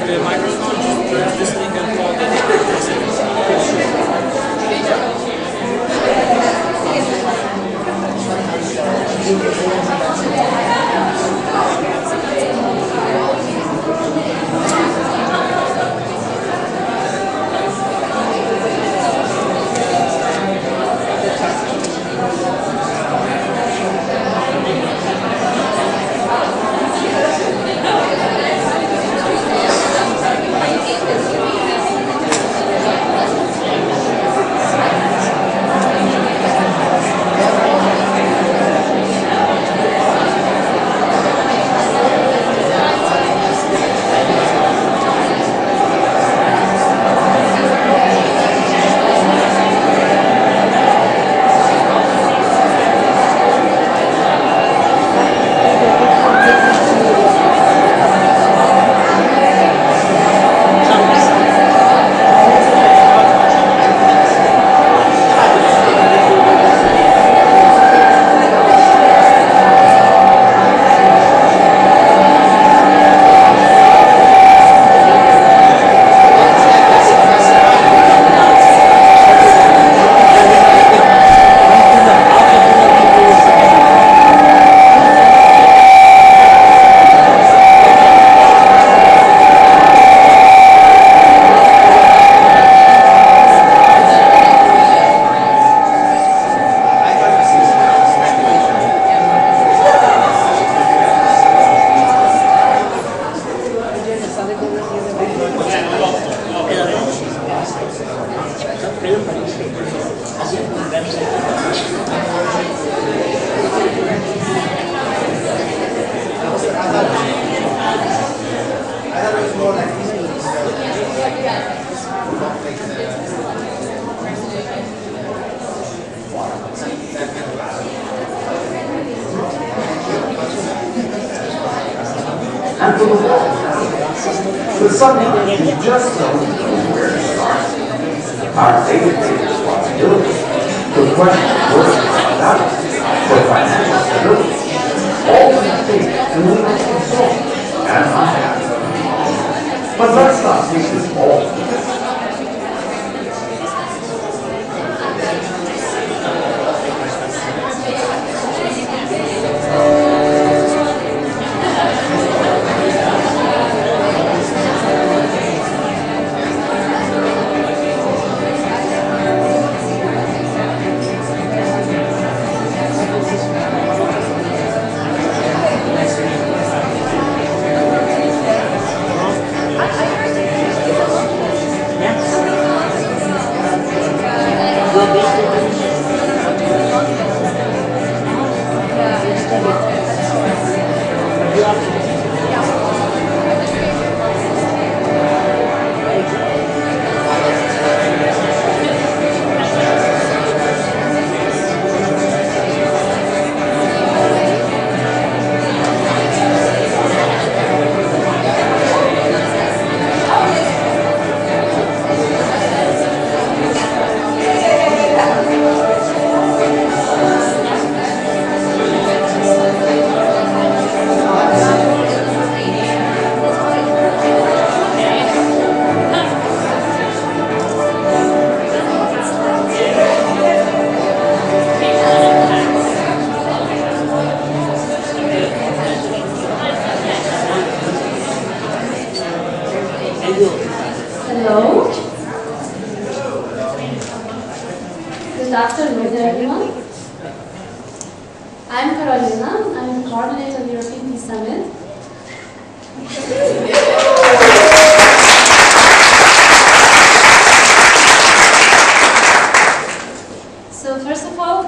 the microphone, just press this link and hold it. and for the wall. But sometimes you just don't know where to start. Our day-to-day responsibility, the question of work and balance, for financial stability, all these things can lead us to solve and unhappy. But let's not take this all for granted. Hello. Good afternoon, everyone. I'm Karolina. I'm the coordinator of the European Peace Summit. So first of all,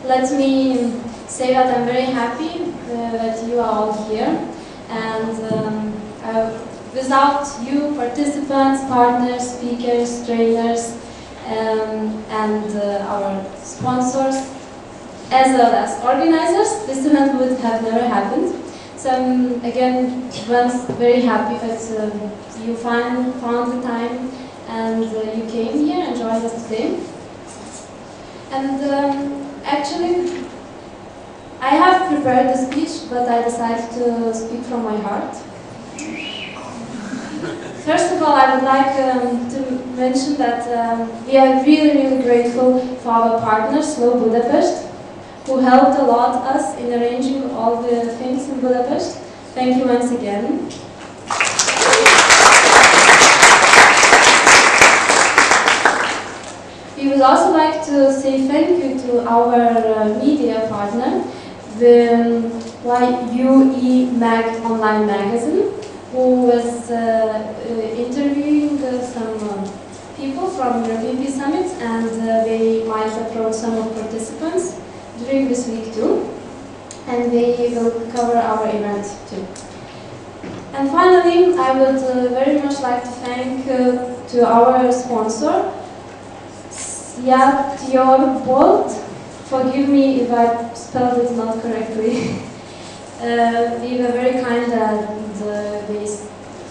let me say that I'm very happy that you are all here, and without you, participants, partners, speakers, trainers, and our sponsors, as well as organizers, this event would have never happened. So I'm again once very happy that you found the time and you came here and joined us today. And actually, I have prepared the speech, but I decided to speak from my heart. all, I would like to mention that we are really grateful for our partner, Slow Budapest, who helped a lot us in arranging all the things in Budapest. Thank you once again. We would also like to say thank you to our media partner, the UE Mag online magazine, who was interviewing some people from European Peace Summits, and they might approach some of participants during this week too, and they will cover our event too. And finally, I would very much like to thank to our sponsor, Yatyor Bolt. Forgive me if I spelled it not correctly. They were very kind and they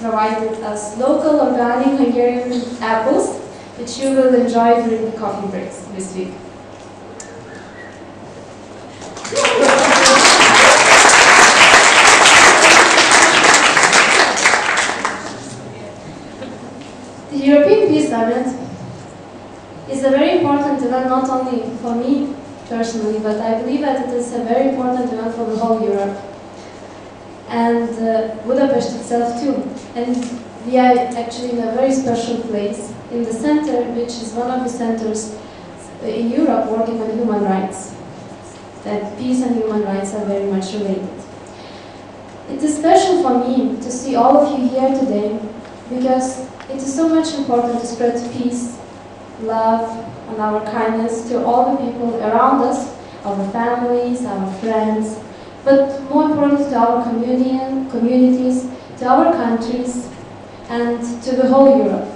provided us local organic Hungarian apples, which you will enjoy during the coffee breaks this week. The European Peace Summit is a very important event, not only for me personally, but I believe that it is a very important event for the whole Europe. And Budapest itself too. And we are actually in a very special place, in the center, which is one of the centers in Europe working on human rights. That peace and human rights are very much related. It is special for me to see all of you here today, because it is so much important to spread peace, love, and our kindness to all the people around us, our families, our friends, but more importantly to our communities, to our countries, and to the whole Europe.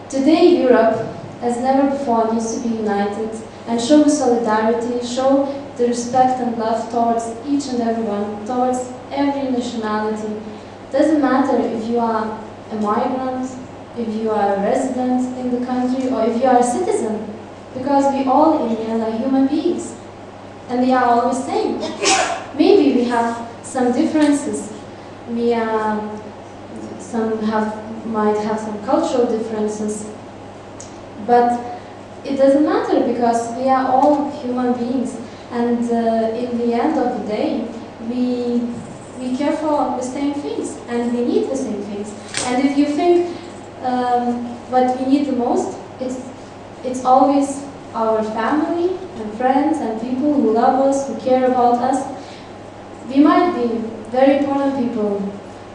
Today, Europe, as never before, needs to be united and show the solidarity, show the respect and love towards each and everyone, towards every nationality. Doesn't matter if you are a migrant, if you are a resident in the country, or if you are a citizen, because we all in the end are human beings, and we are all the same. Maybe we have some differences. We might have some cultural differences, but it doesn't matter because we are all human beings, and in the end of the day, we care for the same things, and we need the same things. And if you think what we need the most, it's always our family and friends and people who love us, who care about us. We might be very important people,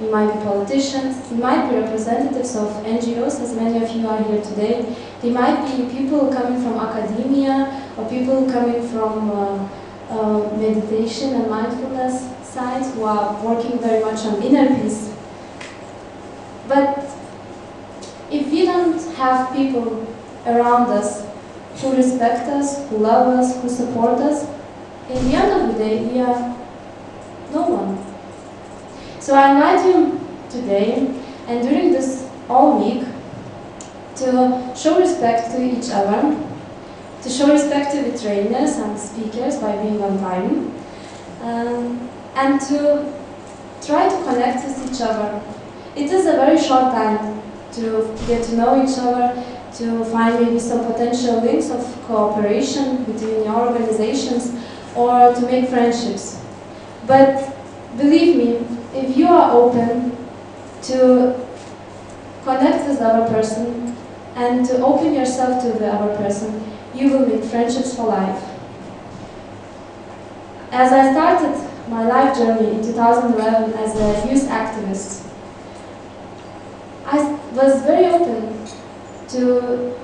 we might be politicians, we might be representatives of NGOs, as many of you are here today. They might be people coming from academia, or people coming from meditation and mindfulness sides who are working very much on inner peace. But if we don't have people around us who respect us, who love us, who support us, in the end of the day, we are no one. So I invite you today, and during this all week, to show respect to each other, to show respect to the trainers and speakers by being on time, and to try to connect with each other. It is a very short time to get to know each other, to find maybe some potential links of cooperation between your organizations, or to make friendships. But believe me, if you are open to connect with the other person and to open yourself to the other person, you will make friendships for life. As I started my life journey in 2011 as a youth activist, I was very open to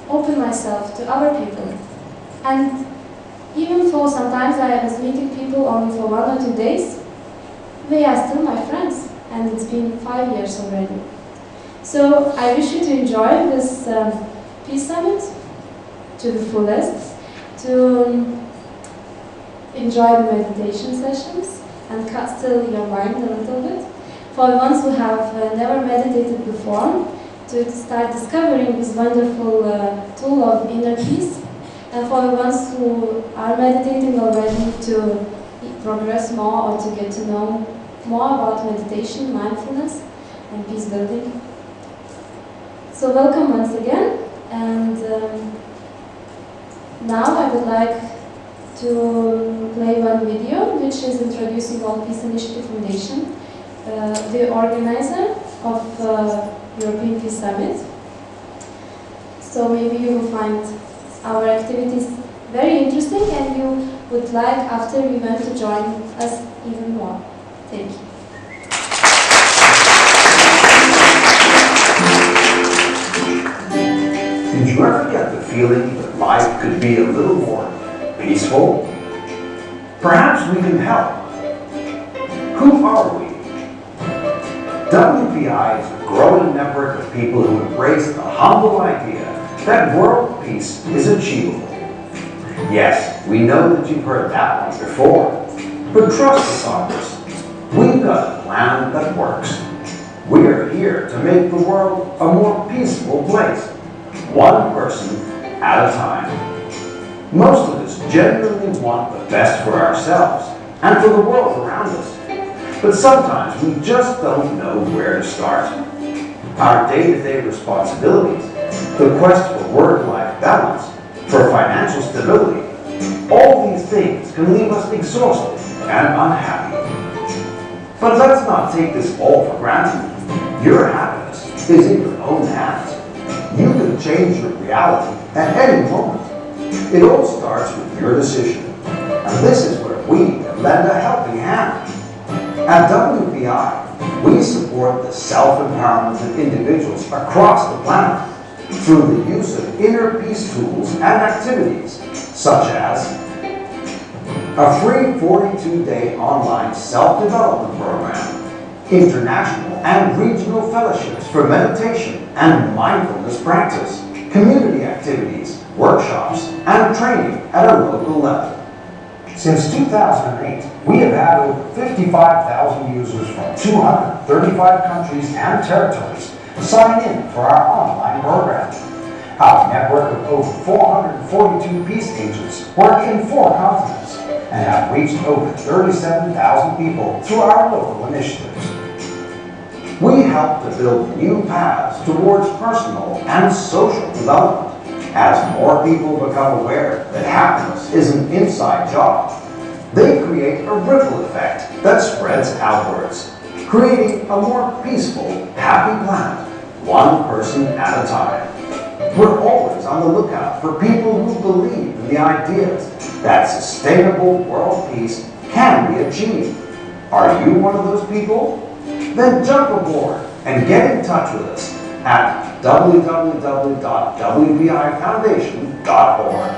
open myself to other people. And even though sometimes I was meeting people only for 1 or 2 days, they are still my friends, and it's been 5 years already. So I wish you to enjoy this Peace Summit to the fullest, to enjoy the meditation sessions and still your mind a little bit. For the ones who have never meditated before, to start discovering this wonderful tool of inner peace, and for the ones who are meditating already, to progress more or to get to know more about meditation, mindfulness, and peace building. So welcome once again, and now I would like to play one video which is introducing World Peace Initiative Foundation, the organizer of European Peace Summit. So maybe you will find our activities very interesting and you would like after we went to join us even more. Thank you. Did you ever get the feeling that life could be a little more peaceful? Perhaps we can help. Who are we? WPI is a growing network of people who embrace the humble idea that world peace is achievable. Yes, we know that you've heard that one before, but trust us on this. We've got a plan that works. We're here to make the world a more peaceful place, one person at a time. Most of us genuinely want the best for ourselves and for the world around us, but sometimes we just don't know where to start. Our day-to-day responsibilities, the quest for work-life balance, for financial stability, all these things can leave us exhausted and unhappy. But let's not take this all for granted. Your happiness is in your own hands. You can change your reality at any moment. It all starts with your decision. And this is where we can lend a helping hand. At WPI, we support the self-empowerment of individuals across the planet through the use of inner peace tools and activities, such as a free 42-day online self-development program, international and regional fellowships for meditation and mindfulness practice, community activities, workshops, and training at a local level. Since 2008, we have had over 55,000 users from 235 countries and territories sign in for our online program. Our network of over 442 peace agents work in 4 continents and have reached over 37,000 people through our local initiatives. We help to build new paths towards personal and social development. As more people become aware that happiness is an inside job, they create a ripple effect that spreads outwards, creating a more peaceful, happy planet, one person at a time. We're always on the lookout for people who believe in the ideas that sustainable world peace can be achieved. Are you one of those people? Then jump aboard and get in touch with us at www.wpifoundation.org.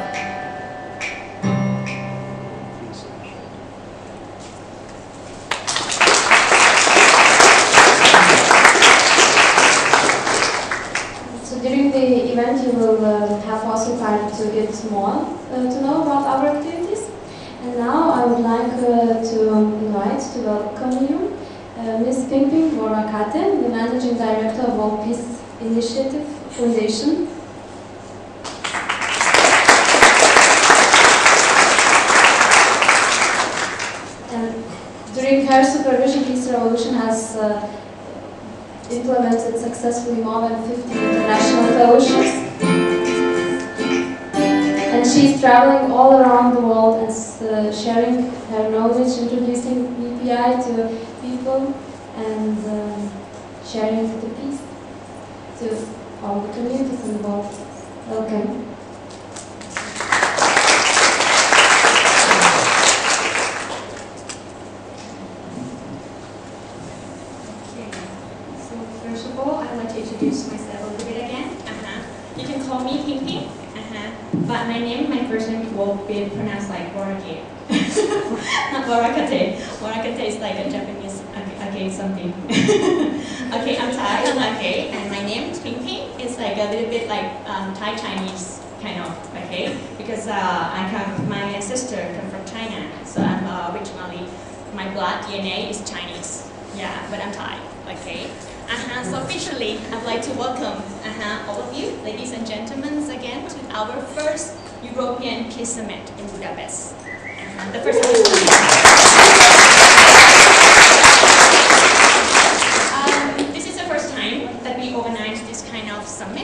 So during the event you will have also time to get more to know about our activities. And now I would like to invite to welcome you Ms. Worakate, the Managing Director of World Peace Initiative Foundation. And during her supervision, Peace Revolution has implemented successfully more than 50 international fellowships. And she's traveling all around the world and sharing her knowledge, introducing EPI to people and sharing the peace to all the communities involved. Welcome. Okay. So first of all, I'd like to introduce myself a little bit again. You can call me Ping Ping. But my first name will be pronounced like Worakate. Worakate. Worakate is like a Japanese, okay, something. Okay, I'm Thai, okay, and my name is Ping Ping. It's like a little bit like Thai Chinese kind of, okay, because my sister comes from China, so I'm originally, my blood DNA is Chinese, yeah, but I'm Thai, okay. So officially, I'd like to welcome all of you, ladies and gentlemen, again to our first European Peace Summit in Budapest. The first time this is the first time that we organize this kind of summit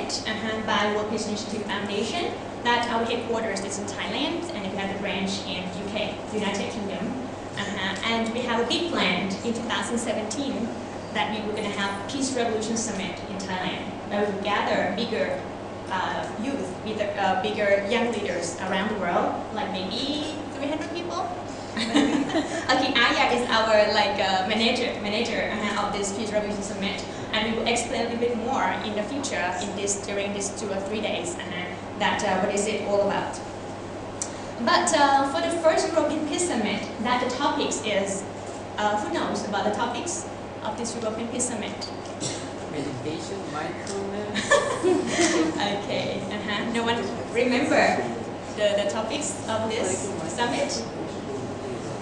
And we have a big plan in 2017 that we were going to have Peace Revolution Summit in Thailand, where we will gather bigger youth, bigger young leaders around the world, like maybe 300 people. Okay, Aya is our manager of this Peace Revolution Summit, and we will explain a little bit more in the future during these 2 or 3 days what is it all about. But for the first European Peace Summit, the topics is who knows about the topics of this European Peace Summit? Meditation, mindfulness. Okay, no one remember the topics of this summit?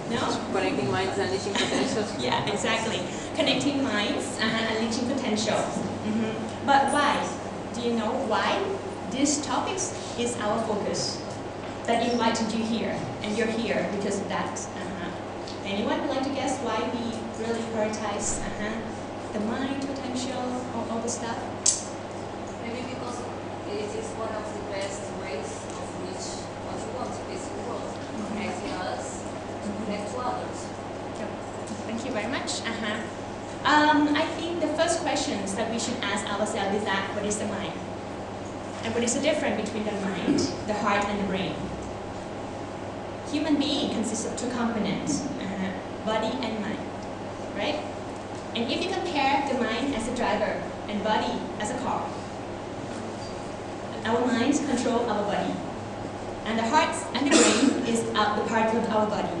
No? Connecting minds and unleashing potential. Yeah, exactly. Connecting minds and unleashing potential. But why? Do you know why these topics is our focus? That invited you here, and you're here because of that. Anyone would like to guess why we really prioritize the mind, potential, all the stuff? Maybe because it is one of the best ways of which what you want to peaceful world, connecting us to connect to others. Thank you very much. I think the first questions that we should ask ourselves is that what is the mind? And what is the difference between the mind, the heart, and the brain? Human being consists of 2 components, body and mind, right? And if you compare the mind as a driver and body as a car, our minds control our body, and the heart and the brain is the part of our body,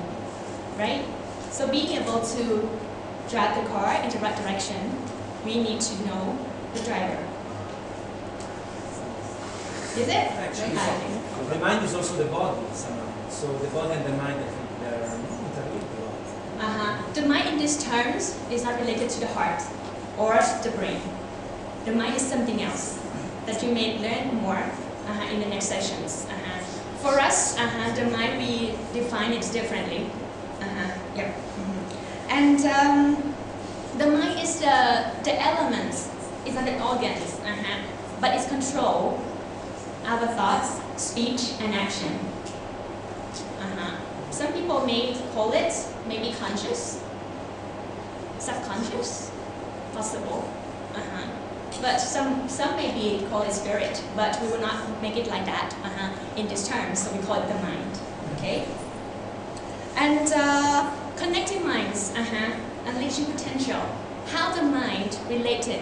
right? So being able to drive the car in the right direction, we need to know the driver. Is it? Actually, the mind is also the body somehow. So the body and the mind, I think, they're interlinked. The mind in these terms is not related to the heart or the brain. The mind is something else that you may learn more in the next sessions. For us, the mind, we define it differently. Yeah. And the mind is the elements, it's not the organs, but it's control our thoughts, speech, and action. Some people may call it maybe conscious, subconscious, possible. But some maybe call it spirit, but we will not make it like that in these terms, so we call it the mind. Okay? And connecting minds, unleashing potential. How the mind related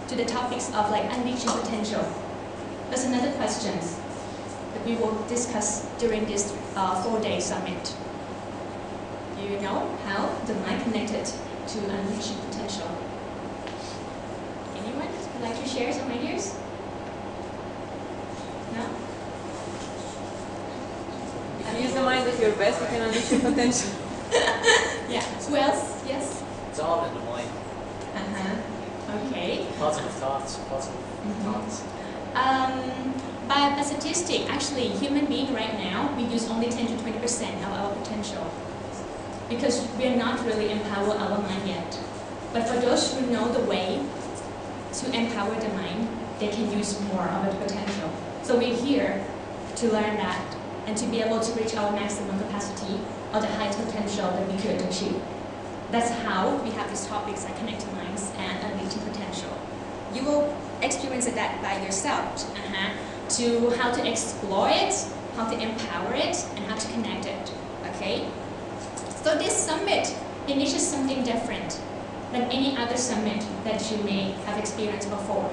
to the topics of unleashing potential? That's another question that we will discuss during this 4-day summit. Do you know how the mind connected to unleashing potential? Anyone would like to share some ideas? No? If you use the mind at your best, you can unleash your potential. Yeah. Who else? Yes? It's all in the mind. Okay. Positive thoughts, thoughts. By statistic, actually, human being right now, we use only 10 to 20% of our potential because we are not really empower our mind yet. But for those who know the way to empower the mind, they can use more of the potential. So we're here to learn that and to be able to reach our maximum capacity or the highest potential that we could achieve. That's how we have these topics like connecting minds and unleashing potential. You will experience that by yourself, to how to explore it, how to empower it, and how to connect it, okay? So this summit initiates something different than any other summit that you may have experienced before.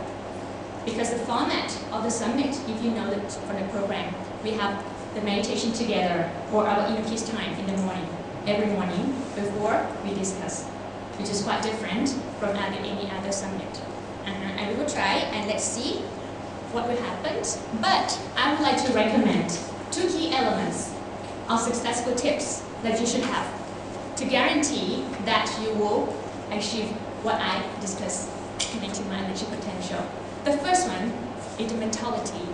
Because the format of the summit, if you know that from the program, we have the meditation together or our inner peace time in the morning, every morning before we discuss, which is quite different from any other summit. And we will try and let's see what will happen. But I would like to recommend 2 key elements of successful tips that you should have to guarantee that you will achieve what I discussed, connecting mind and potential. The first one is the mentality.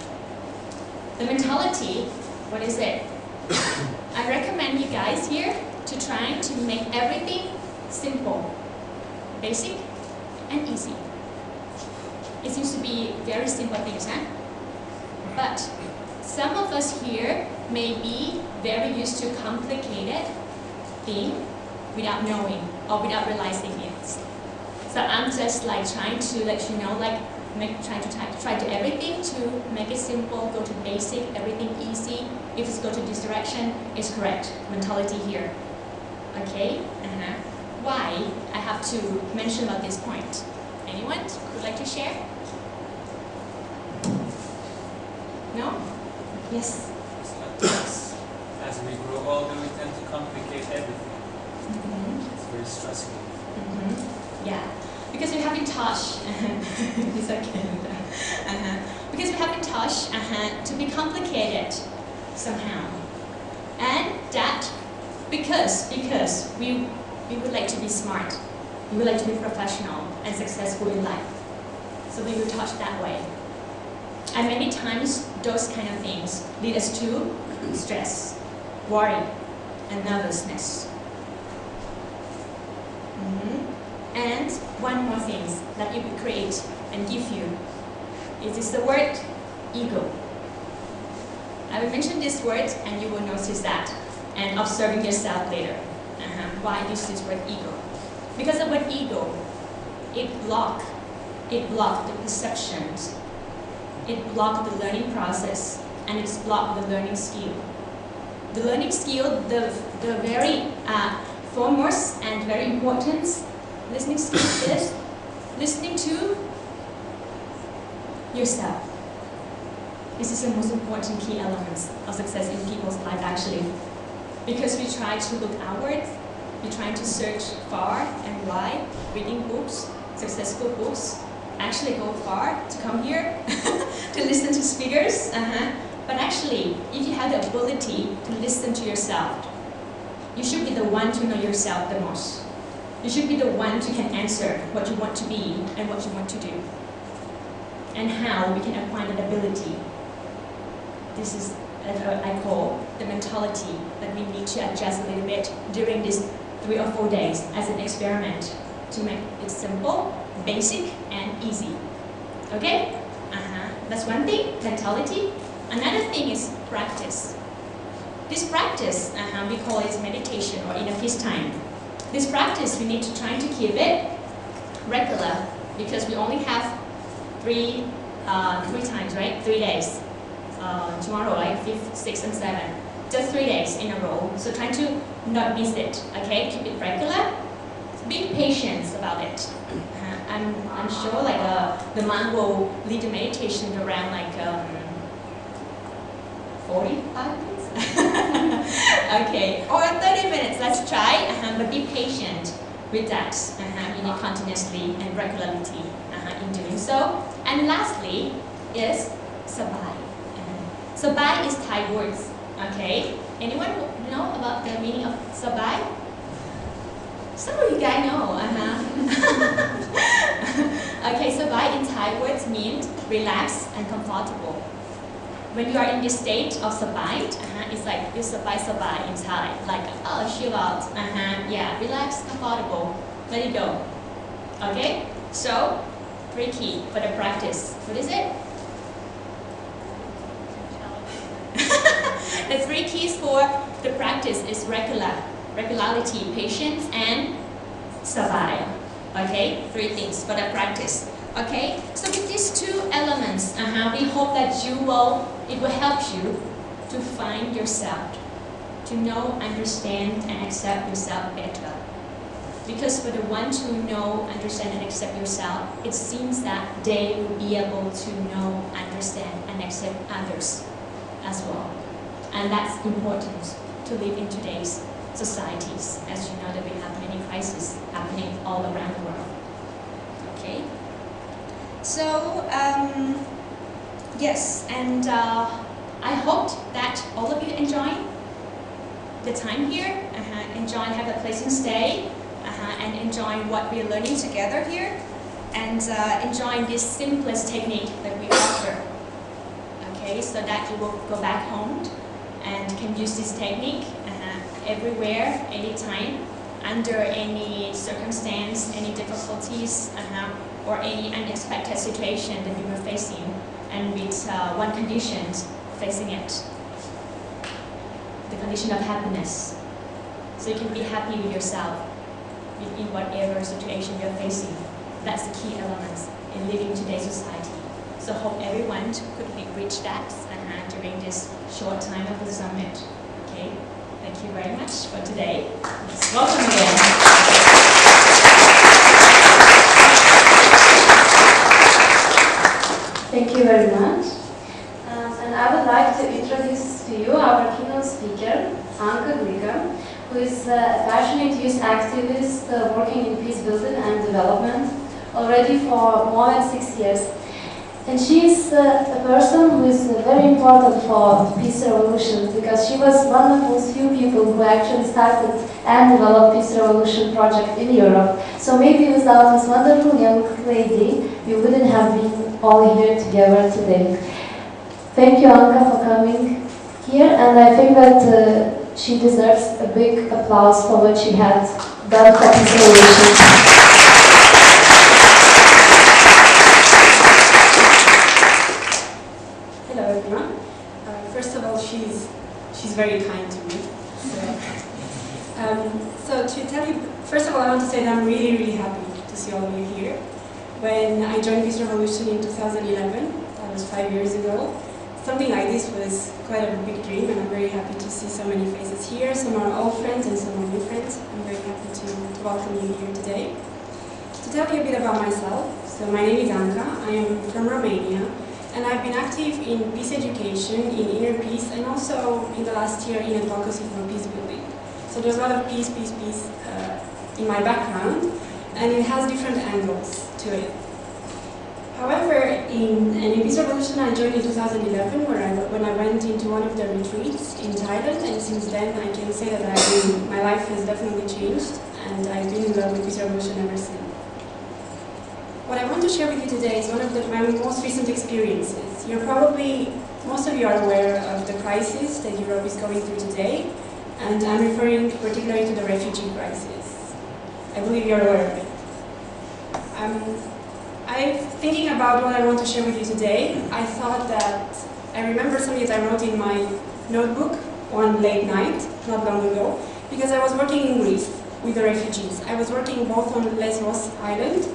The mentality, what is it? I recommend you guys here to try to make everything simple, basic, and easy. It seems to be very simple things, but some of us here may be very used to complicated things without knowing or without realizing it. So I'm just like trying to let you know, like try to everything to make it simple, go to basic, everything easy. If it's go to this direction, it's correct mentality here. Okay? Why I have to mention about this point? Anyone would like to share? No? Yes. As we grow older, we tend to complicate everything. It's very stressful. Yeah, because we have been taught. It's okay. Because we have been taught to be complicated somehow, and that because we would like to be smart, we would like to be professional and successful in life. So we were taught that way. And many times those kind of things lead us to stress, worry, and nervousness. And one more thing that it will create and give you is the word ego. I will mention this word and you will notice that and observing yourself later. Why I use this word ego? Because the word ego, it blocks the perceptions, it blocks the learning process, and it's blocked the learning skill. The learning skill, the very foremost and very important listening skill is listening to yourself. This is the most important key elements of success in people's life actually. Because we try to look outwards, we try to search far and wide, reading books, successful books, actually go far to come here to listen to speakers. But actually, if you have the ability to listen to yourself, you should be the one to know yourself the most. You should be the one who can answer what you want to be and what you want to do. And how we can acquire that ability. This is what I call the mentality that we need to adjust a little bit during these 3 or 4 days as an experiment to make it simple, basic, and easy. Okay? That's one thing, mentality. Another thing is practice. This practice, we call it meditation or inner peace time. This practice, we need to try to keep it regular because we only have three times, right? 3 days. Tomorrow, like 5th, 6th, and 7th. Just 3 days in a row. So try to not miss it, okay? Keep it regular. Be patient about it. I'm sure like the monk will lead the meditation around like 45 minutes. Okay, or 30 minutes. Let's try. But be patient with that. You need continuously and regularity in doing so. And lastly is sabai. Sabai is Thai words. Okay. Anyone know about the meaning of sabai? Some of you guys know. Okay, sabai in Thai words means relaxed and comfortable. When you are in this state of sabai, it's like you sabai in Thai, like chill out. Yeah, relax, comfortable. Let it go. Okay. So 3 key for the practice. What is it? The 3 keys for the practice is regularity, patience, and sabai. Okay, 3 things for the practice. Okay, so with these 2 elements, we hope that it will help you to find yourself, to know, understand, and accept yourself better. Because for the one to know, understand, and accept yourself, it seems that they will be able to know, understand, and accept others as well. And that's important to live in today's societies, as you know that we have many crises happening all around the world. Okay? So, yes, and I hope that all of you enjoy the time here, enjoy, have a pleasant stay, and enjoy what we're learning together here, and enjoy this simplest technique that we offer. Okay, so that you will go back home and can use this technique everywhere, anytime, under any circumstance, any difficulties, or any unexpected situation that you were facing, and with one condition facing it, the condition of happiness. So you can be happy with yourself in whatever situation you're facing. That's the key elements in living today's society. So hope everyone could reach that during this short time of the summit. Okay, thank you very much for today. Welcome again. Thank you very much. And I would like to introduce to you our keynote speaker, Anca Gliga, who is a passionate youth activist working in peace building and development already for more than 6 years. And she is a person who is very important for peace revolution because she was one of those few people who actually started and developed peace revolution project in Europe. So maybe without this wonderful young lady, we wouldn't have been all here together today. Thank you, Anca, for coming here, and I think that she deserves a big applause for what she had done for peace revolution. First of all, she's very kind to me. So to tell you, first of all, I want to say that I'm really, really happy to see all of you here. When I joined Peace Revolution in 2011, that was 5 years ago, something like this was quite a big dream, and I'm very happy to see so many faces here. Some are old friends and some are new friends. I'm very happy to welcome you here today. To tell you a bit about myself, so my name is Anca, I am from Romania, and I've been active in peace education, in inner peace, and also in the last year in advocacy for peace building. So there's a lot of peace in my background, and it has different angles to it. However, in Peace Revolution I joined in 2011 when I went into one of the retreats in Thailand, and since then I can say that my life has definitely changed, and I've been in love with Peace Revolution ever since. What I want to share with you today is one of my most recent experiences. Most of you are aware of the crisis that Europe is going through today, and I'm referring particularly to the refugee crisis. I believe you're aware of it. Thinking about what I want to share with you today, I thought that I remember something that I wrote in my notebook one late night, not long ago, because I was working in Greece with the refugees. I was working both on Lesbos Island,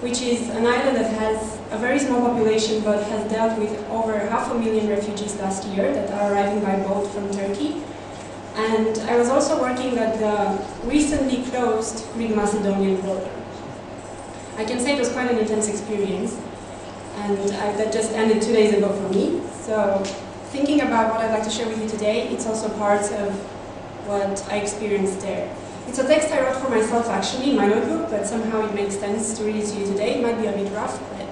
which is an island that has a very small population but has dealt with over 500,000 refugees last year that are arriving by boat from Turkey. And I was also working at the recently closed Greek-Macedonian border. I can say it was quite an intense experience, and that just ended 2 days ago for me. So thinking about what I'd like to share with you today, it's also part of what I experienced there. It's a text I wrote for myself actually in my notebook, but somehow it makes sense to read it to you today. It might be a bit rough, but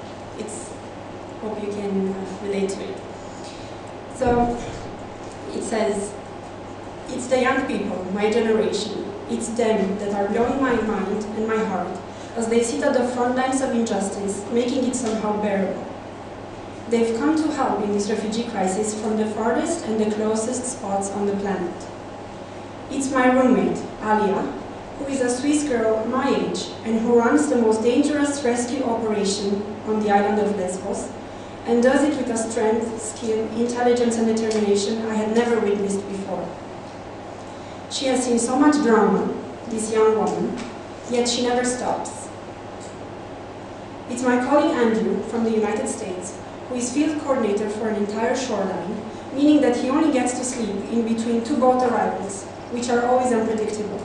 hope you can relate to it. So it says, "It's the young people, my generation. It's them that are blowing my mind and my heart as they sit at the front lines of injustice, making it somehow bearable. They've come to help in this refugee crisis from the farthest and the closest spots on the planet. It's my roommate, Alia, who is a Swiss girl my age and who runs the most dangerous rescue operation on the island of Lesbos, and does it with a strength, skill, intelligence and determination I had never witnessed before. She has seen so much drama, this young woman, yet she never stops. It's my colleague Andrew from the United States, who is field coordinator for an entire shoreline, meaning that he only gets to sleep in between 2 boat arrivals, which are always unpredictable.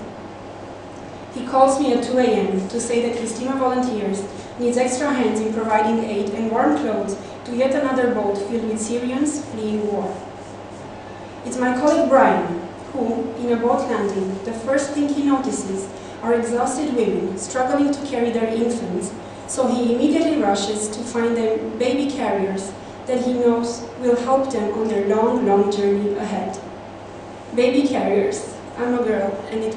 He calls me at 2 a.m. to say that his team of volunteers needs extra hands in providing aid and warm clothes to yet another boat filled with Syrians fleeing war. It's my colleague Brian, who, in a boat landing, the first thing he notices are exhausted women struggling to carry their infants, so he immediately rushes to find them baby carriers that he knows will help them on their long, long journey ahead. Baby carriers. I'm a girl, and it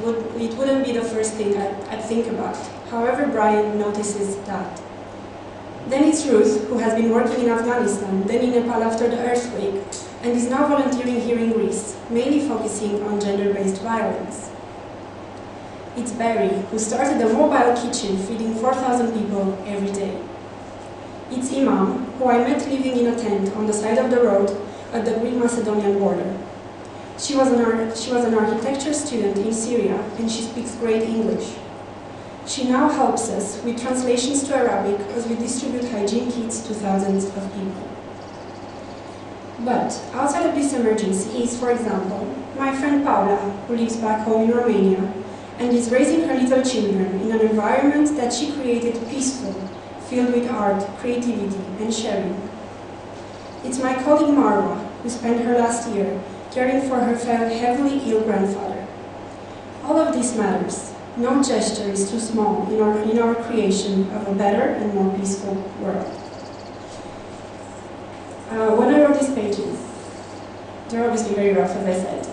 wouldn't be the first thing I'd think about. However, Brian notices that. Then it's Ruth, who has been working in Afghanistan, then in Nepal after the earthquake, and is now volunteering here in Greece, mainly focusing on gender-based violence. It's Barry, who started a mobile kitchen feeding 4,000 people every day. It's Imam, who I met living in a tent on the side of the road at the Greek-Macedonian border. She was an architecture student in Syria, and she speaks great English. She now helps us with translations to Arabic as we distribute hygiene kits to thousands of people. But outside of this emergency is, for example, my friend Paula, who lives back home in Romania and is raising her little children in an environment that she created peaceful, filled with art, creativity, and sharing. It's my colleague Marwa, who spent her last year caring for her heavily ill grandfather. All of this matters. No gesture is too small in our creation of a better and more peaceful world. When I wrote these pages, they're obviously very rough, as I said,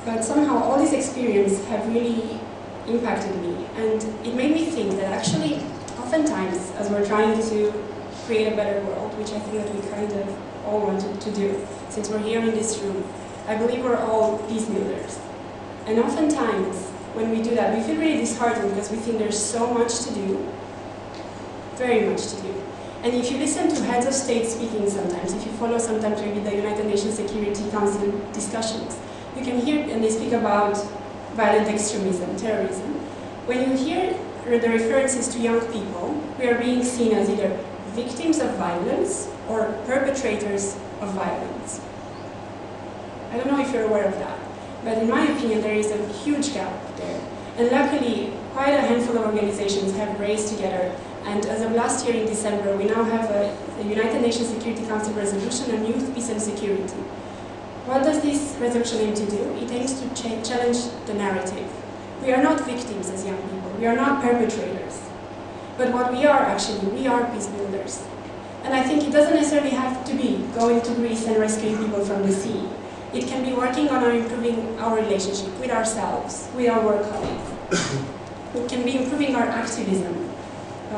but somehow all these experiences have really impacted me, and it made me think that actually, oftentimes, as we're trying to create a better world, which I think that we kind of all want to do, since we're here in this room, I believe we're all peace builders. And oftentimes, when we do that, we feel really disheartened because we think there's so much to do, very much to do. And if you listen to heads of state speaking sometimes, if you follow sometimes maybe the United Nations Security Council discussions, you can hear, and they speak about violent extremism, terrorism. When you hear the references to young people, we are being seen as either victims of violence or perpetrators of violence. I don't know if you're aware of that, but in my opinion, there is a huge gap there. And luckily, quite a handful of organizations have raised together. And as of last year in December, we now have a United Nations Security Council resolution on youth, peace and security. What does this resolution aim to do? It aims to challenge the narrative. We are not victims as young people. We are not perpetrators. But what we are actually, we are peace builders. And I think it doesn't necessarily have to be going to Greece and rescuing people from the sea. It can be working on improving our relationship with ourselves, with our work colleagues. It can be improving our activism.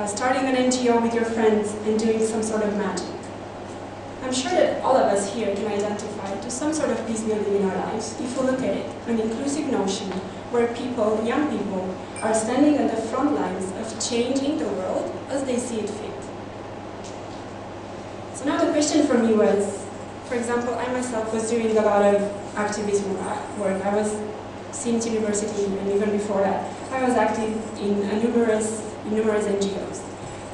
Starting an NGO with your friends and doing some sort of magic. I'm sure that all of us here can identify to some sort of peace building in our lives if we look at it, an inclusive notion where people, young people, are standing at the front lines of changing the world as they see it fit. So now the question for me was, for example, I myself was doing a lot of activism work. I was since university and even before that. I was active in numerous NGOs.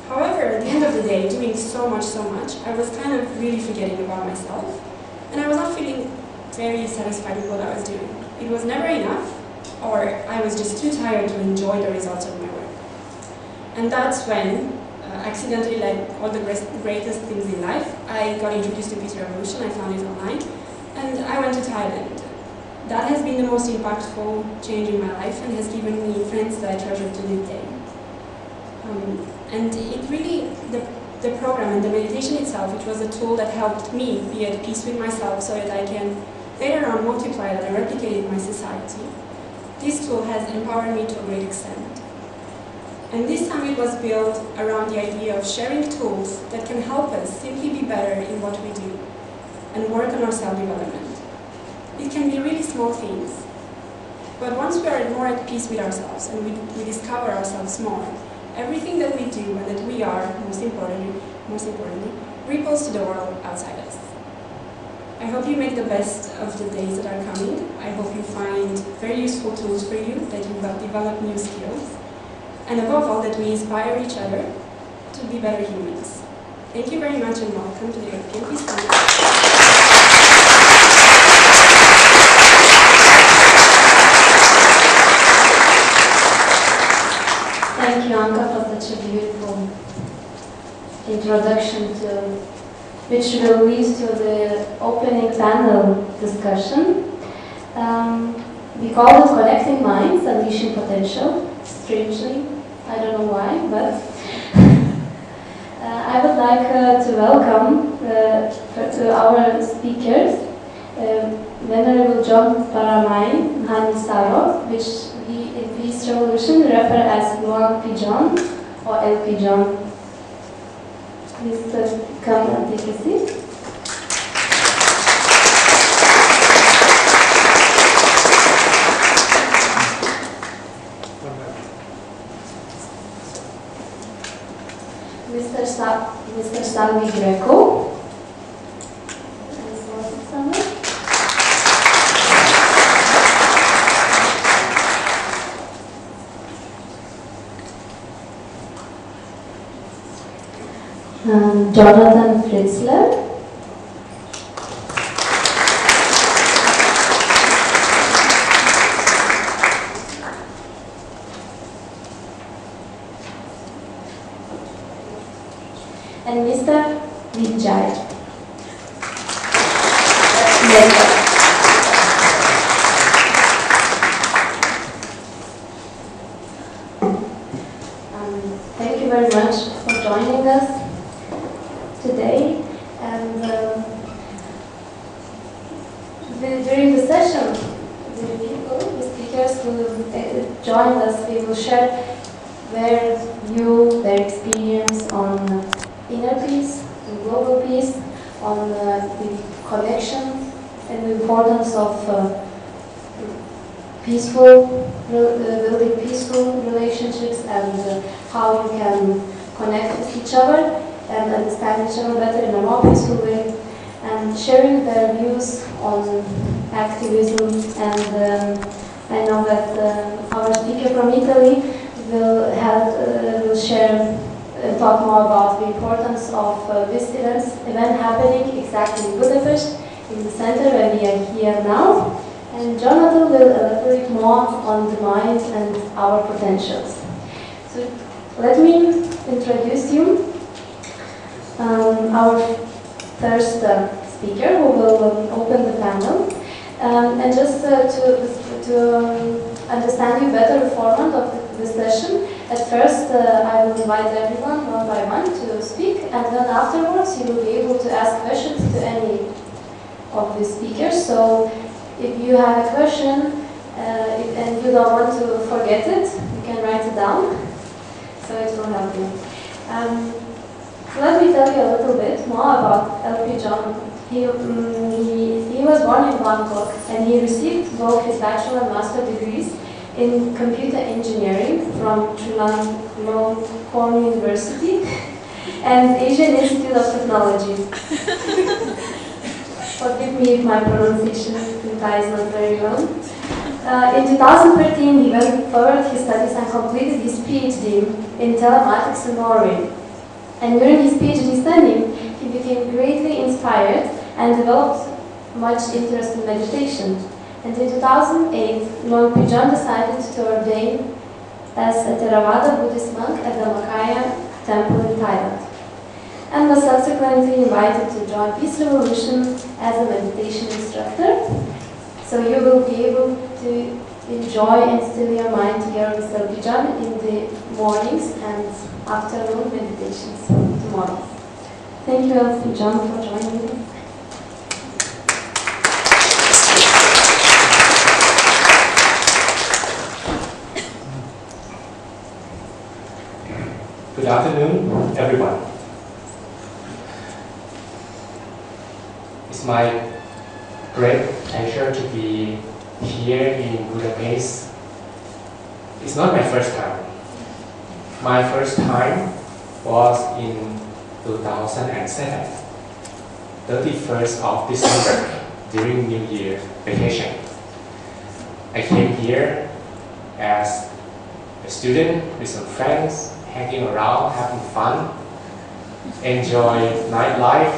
However, at the end of the day, doing so much, I was kind of really forgetting about myself, and I was not feeling very satisfied with what I was doing. It was never enough, or I was just too tired to enjoy the results of my work. And that's when, accidentally, like all the greatest things in life, I got introduced to Peace Revolution. I found it online, and I went to Thailand. That has been the most impactful change in my life and has given me friends that I treasure to this day. And it really, the program and the meditation itself, which was a tool that helped me be at peace with myself so that I can later on multiply that and replicate it in my society. This tool has empowered me to a great extent. And this time it was built around the idea of sharing tools that can help us simply be better in what we do and work on our self-development. It can be really small things. But once we are more at peace with ourselves and we discover ourselves more, everything that we do and that we are, most importantly, ripples to the world outside us. I hope you make the best of the days that are coming. I hope you find very useful tools for you, that you have developed new skills, and above all, that we inspire each other to be better humans. Thank you very much and welcome to the European Peace Conference. Thank you, Anca, for such a beautiful introduction which will lead to the opening panel discussion. We call it Connecting Minds, Unleashing Potential. Strangely, I don't know why, but I would like to welcome to our speakers Venerable John Paramai, Dhanissaro, which we in Peace Revolution refer as Luang Pijon or El Pijon. Please come and take a seat. Mr. Salvi Greco. Jonathan Fritzler. And Mr. Vijay. Mehta. Thank you very much for joining us today. And during the session, the speakers who joined us, we will share their experience on inner peace and global peace, on the connection and the importance of building peaceful relationships, and how you can connect with each other and understand each other better in a more peaceful way, and sharing their views on activism. And I know that our speaker from Italy will share talk more about the importance of this event happening exactly in Budapest, in the center where we are here now. And Jonathan will elaborate more on the mind and our potentials. So let me introduce you our first speaker, who will open the panel. And just to understand you better the format of the session, at first I will invite everyone one by one to speak, and then afterwards you will be able to ask questions to any of the speakers. So if you have a question and you don't want to forget it, you can write it down, so it will help you. So let me tell you a little bit more about LP John. He was born in Bangkok, and he received both his bachelor and master degrees in computer engineering from Chulalongkorn University and Asian Institute of Technology. Forgive me if my pronunciation in Thai is not very well. In 2013, he went forward his studies and completed his PhD in telematics in Norway. And during his PhD study, he became greatly inspired and developed much interest in meditation. And in 2008, Longpi John decided to ordain as a Theravada Buddhist monk at the Makaya temple in Thailand, and was subsequently invited to join Peace Revolution as a meditation instructor. So you will be able to enjoy and still your mind here with Salvi John in the mornings and afternoon meditations tomorrow. Thank you, Salvi John, for joining me. Good afternoon, everyone. It's my great pleasure to be here in Budapest. It's not my first time. My first time was in 2007, 31st of December, during New Year vacation. I came here as a student with some friends, hanging around, having fun, enjoy nightlife.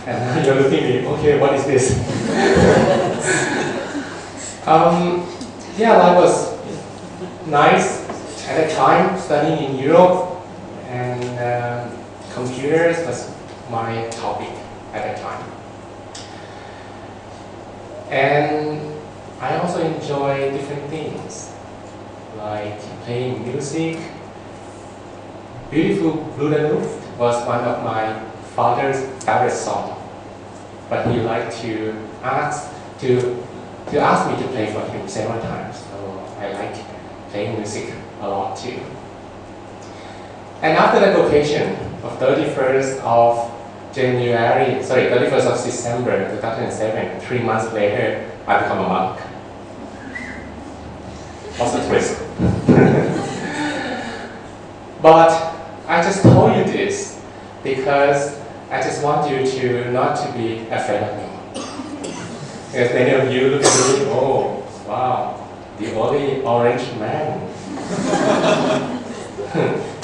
And now you're looking at me, okay, what is this? Yeah, life was nice at the time, studying in Europe, and computers was my topic at the time. And I also enjoy different things, like playing music. Beautiful Blue Luft was one of my father's favorite songs, but he liked to ask me to play for him several times, so I like playing music a lot too. And after the vocation of 31st of December 2007, 3 months later, I become a monk. What's the twist? But I just told you this because I just want you to not to be afraid of me. Because many of you look at me, oh, wow, the only orange man.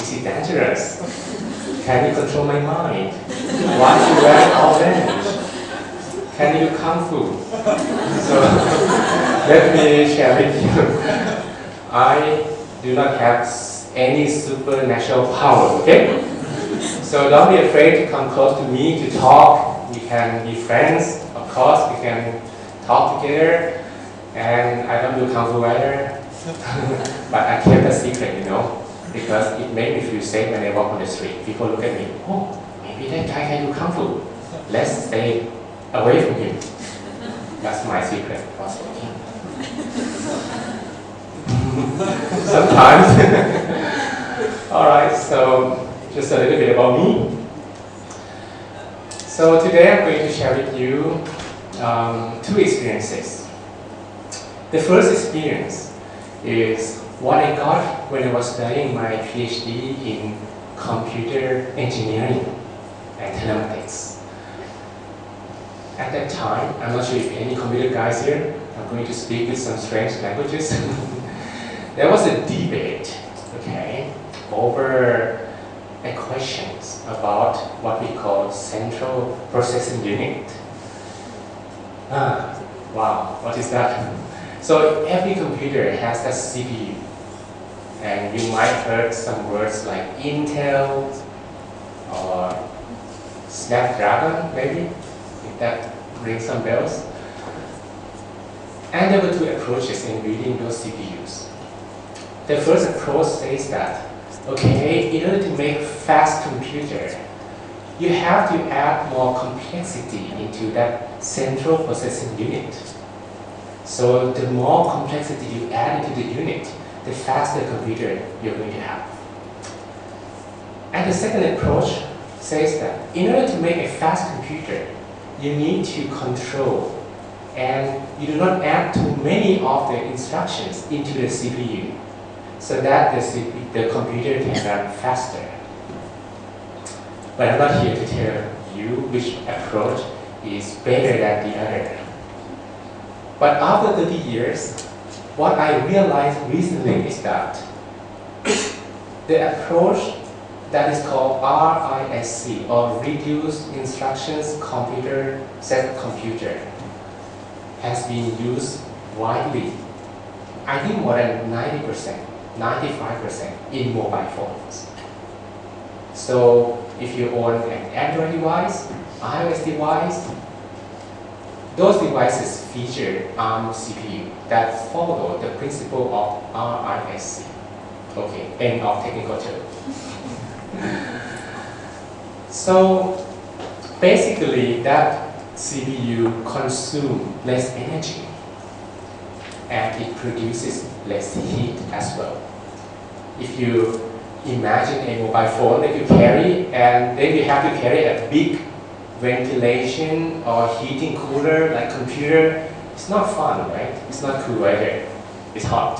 Is he dangerous? Can you control my mind? Why you wear orange? Can you do kung fu? So let me share with you. I do not have any supernatural power, okay? So don't be afraid to come close to me to talk. We can be friends, of course, we can talk together. And I don't do kung fu either. But I kept a secret, because it made me feel safe when I walk on the street. People look at me, oh, maybe that guy can do kung fu. Let's stay away from him. That's my secret. Sometimes. Alright, so just a little bit about me. So today I'm going to share with you 2 experiences. The first experience is what I got when I was studying my PhD in computer engineering and telematics. At that time, I'm not sure if any computer guys here, I'm going to speak with some strange languages. There was a debate, okay, over questions about what we call central processing unit. Wow, what is that? So every computer has a CPU, and you might heard some words like Intel or Snapdragon, maybe, if that rings some bells. And there were 2 approaches in reading those CPUs. The first approach says that, okay, in order to make fast computer, you have to add more complexity into that central processing unit. So the more complexity you add into the unit, the faster computer you're going to have. And the second approach says that in order to make a fast computer, you need to control, and you do not add too many of the instructions into the CPU, so that the computer can run faster. But I'm not here to tell you which approach is better than the other. But after 30 years, what I realized recently is that the approach that is called RISC, or Reduced Instructions Set Computer, has been used widely. I think more than 90%, 95% in mobile phones. So if you own an Android device, iOS device, those devices feature ARM CPU that follow the principle of RISC. Okay, end of technical term. So basically that CPU consumes less energy and it produces less heat as well. If you imagine a mobile phone that you carry, and then you have to carry a big ventilation or heating cooler like computer, it's not fun, right? It's not cool either. It's hot.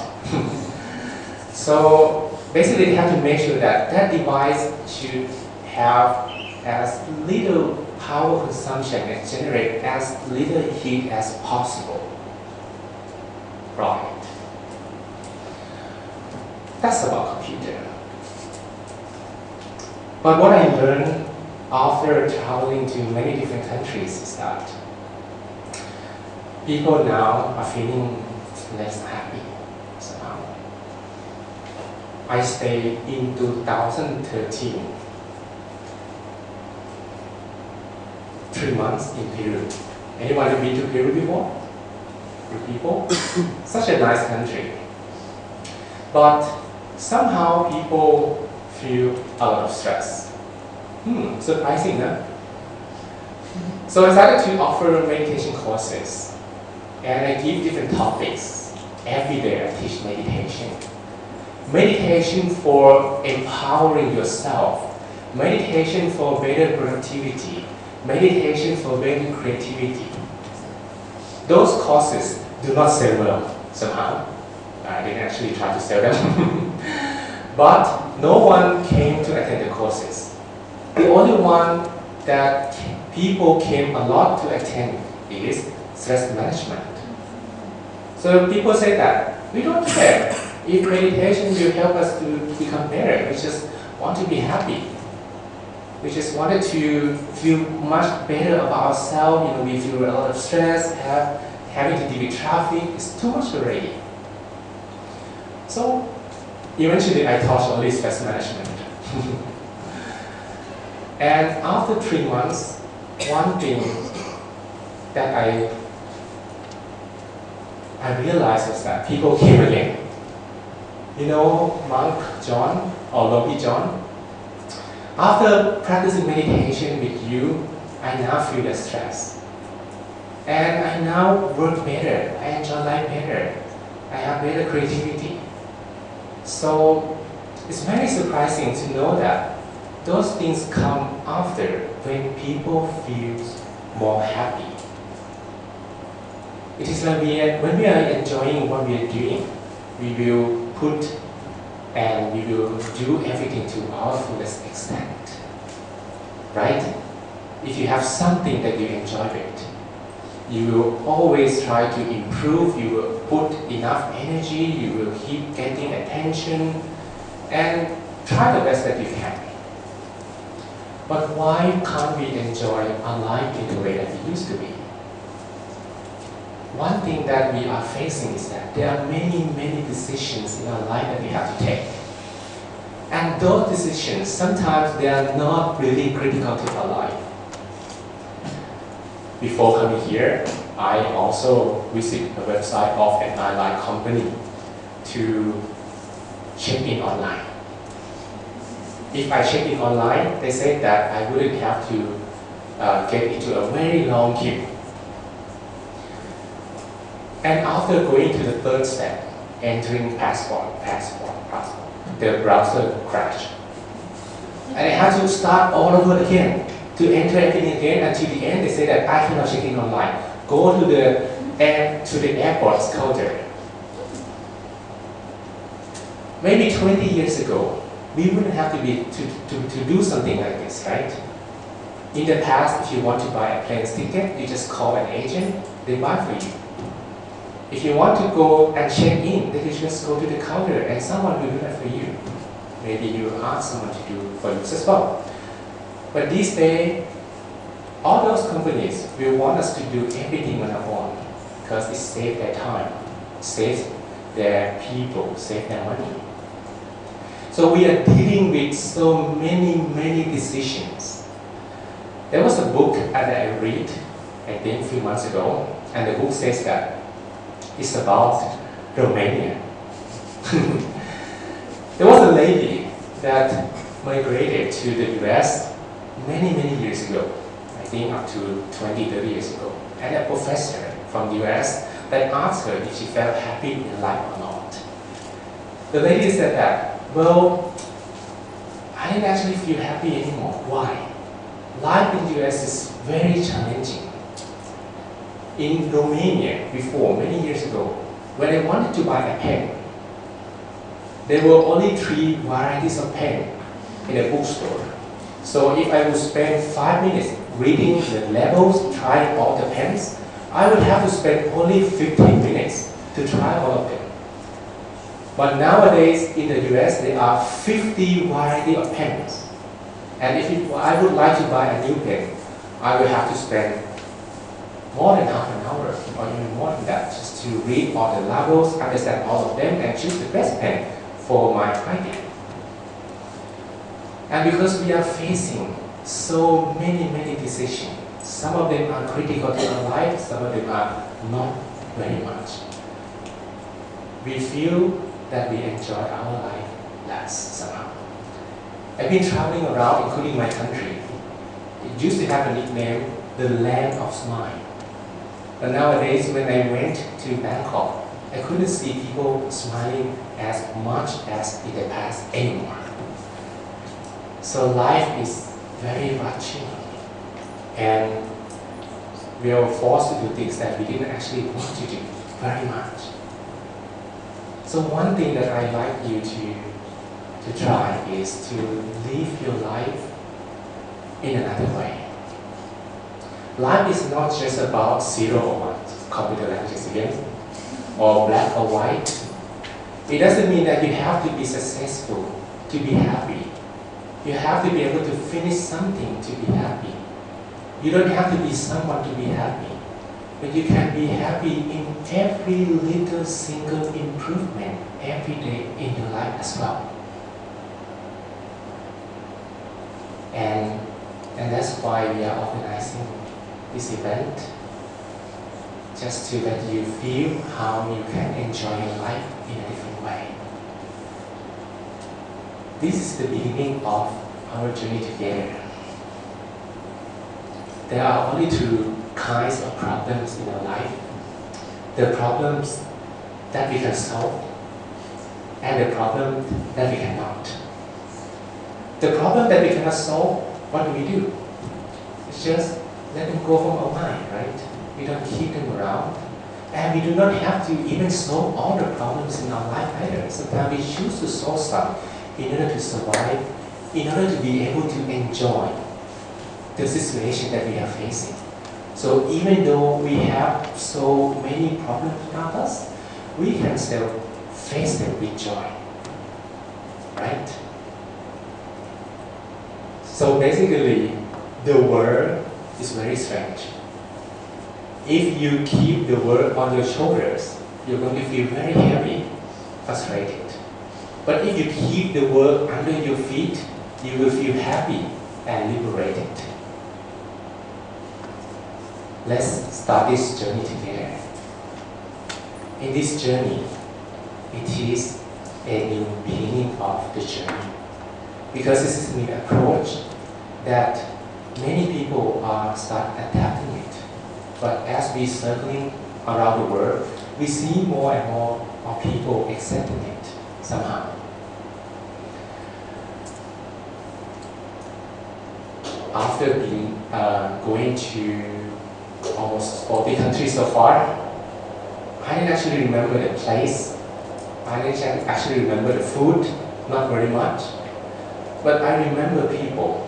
So basically they have to make sure that that device should have as little power consumption and generate as little heat as possible. Right. That's about computer. But what I learned after traveling to many different countries is that people now are feeling less happy somehow. I stayed in 2013, 3 months in Peru. Anyone have been to Peru before? People? Such a nice country. But somehow people feel a lot of stress. Surprising, huh? So I started to offer meditation courses, and I give different topics. Every day I teach meditation. Meditation for empowering yourself. Meditation for better productivity. Meditation for better creativity. Those courses do not sell well somehow. I didn't actually try to sell them. But no one came to attend the courses. The only one that people came a lot to attend is stress management. So people say that we don't care if meditation will help us to become better. We just want to be happy. We just wanted to feel much better about ourselves. We feel a lot of stress, having to deal with traffic. It's too much already. So eventually I taught only stress management. And after 3 months, one thing that I realized was that people came again. Monk John or Logi John, after practicing meditation with you, I now feel the stress. And I now work better, I enjoy life better, I have better creativity. So it's very surprising to know that those things come after when people feel more happy. It is like when we are enjoying what we are doing, we will put and we will do everything to our fullest extent. Right? If you have something that you enjoy it, you will always try to improve, you will put enough energy, you will keep getting attention, and try the best that you can. But why can't we enjoy our life in the way that we used to be? One thing that we are facing is that there are many, many decisions in our life that we have to take. And those decisions, sometimes they are not really critical to our life. Before coming here, I also visit the website of an airline company to check in online. If I check in online, they said that I wouldn't have to get into a very long queue. And after going to the third step, entering passport, the browser crashed. And I had to start all over again to enter everything again until the end. They said that I cannot check in online. Go to the airport's counter. Maybe 20 years ago, we wouldn't have to do something like this, right? In the past, if you want to buy a plane ticket, you just call an agent, they buy for you. If you want to go and check in, then you just go to the counter and someone will do that for you. Maybe you ask someone to do for you as well. But these days, all those companies will want us to do everything on our own because it saves their time, saves their people, saves their money. So we are dealing with so many decisions. There was a book that I read, I think a few months ago, and the book says that it's about Romania. There was a lady that migrated to the US many years ago, I think up to 20-30 years ago, and a professor from the US that asked her if she felt happy in life or not. The lady said that, well, I didn't actually feel happy anymore. Why? Life in the US is very challenging. In Romania, before, many years ago, when I wanted to buy a pen, there were only 3 varieties of pen in a bookstore. So if I would spend 5 minutes reading the labels, trying all the pens, I would have to spend only 15 minutes to try all of them. But nowadays in the US, there are 50 varieties of pens. And if I would like to buy a new pen, I will have to spend more than half an hour or even more than that just to read all the labels, understand all of them, and choose the best pen for my idea. And because we are facing so many decisions, some of them are critical to our life, some of them are not very much. We feel that we enjoy our life less somehow. I've been traveling around, including my country. It used to have a nickname, the Land of Smile. But nowadays, when I went to Bangkok, I couldn't see people smiling as much as in the past anymore. So life is very rushing, and we are forced to do things that we didn't actually want to do very much. So one thing that I'd like you to try is to live your life in another way. Life is not just about 0 or 1, computer language again, or black or white. It doesn't mean that you have to be successful to be happy. You have to be able to finish something to be happy. You don't have to be someone to be happy, but you can be happy in every little single improvement every day in your life as well. And that's why we are organizing this event, just to let you feel how you can enjoy your life in a different way. This is the beginning of our journey together. There are only two kinds of problems in our life. The problems that we can solve and the problem that we cannot. The problem that we cannot solve, what do? It's just let them go from our mind, right? We don't keep them around. And we do not have to even solve all the problems in our life either. Sometimes we choose to solve some in order to survive, in order to be able to enjoy the situation that we are facing. So even though we have so many problems around us, we can still face them with joy, right? So basically, the world is very strange. If you keep the world on your shoulders, you're going to feel very heavy, frustrated. But if you keep the world under your feet, you will feel happy and liberated. Let's start this journey together. In this journey, it is a new beginning of the journey. Because this is a new approach that many people are start adapting it. But as we circling around the world, we see more and more of people accepting it somehow. After being going to almost 40 countries so far, I didn't actually remember the place. I didn't actually remember the food, not very much. But I remember people.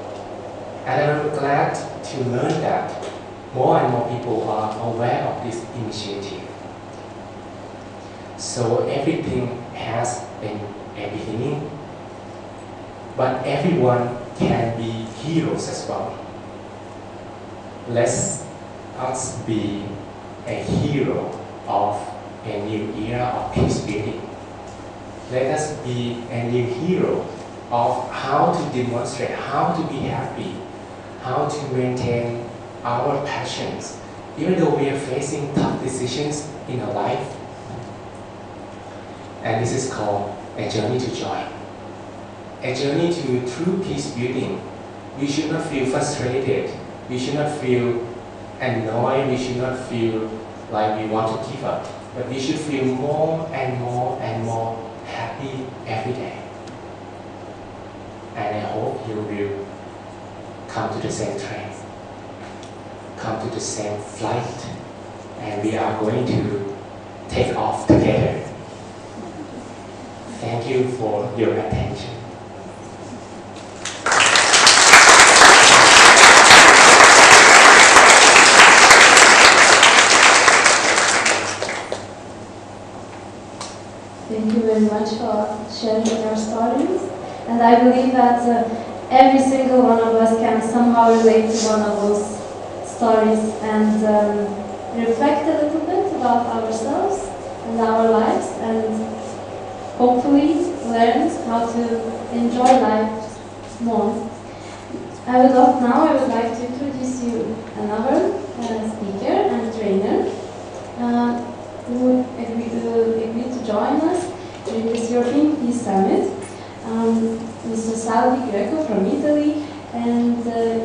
And I'm glad to learn that more and more people are aware of this initiative. So everything has a beginning, but everyone can be heroes as well. Let us be a hero of a new era of peace building. Let us be a new hero of how to demonstrate, how to be happy, how to maintain our passions, even though we are facing tough decisions in our life. And this is called a journey to joy. A journey to true peace building. We should not feel frustrated. We should not feel annoyed. We should not feel like we want to give up. But we should feel more and more and more happy every day. And I hope you will come to the same train, come to the same flight, and we are going to take off together. Thank you for your attention. Thank you very much for sharing your stories. And I believe that every single one of us can somehow relate to one of those stories and reflect a little bit about ourselves and our lives, and hopefully learn how to enjoy life more. I would like to introduce you another speaker and trainer who agreed to join us in this European Peace Summit. Mr. Salvi Greco from Italy, and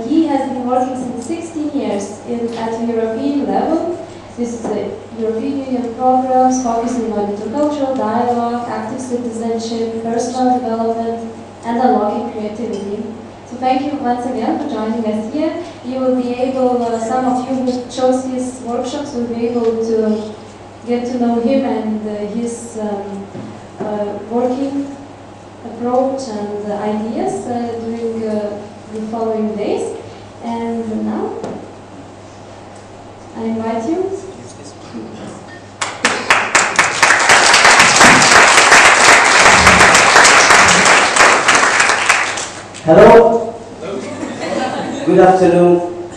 he has been working since 16 years at the European level. This is the European Union programs focusing on intercultural dialogue, active citizenship, personal development, and unlocking creativity. So thank you once again for joining us here. You will be able, some of you who chose his workshops will be able to get to know him and his working approach and ideas during the following days. And now, I invite you. Hello. Good afternoon.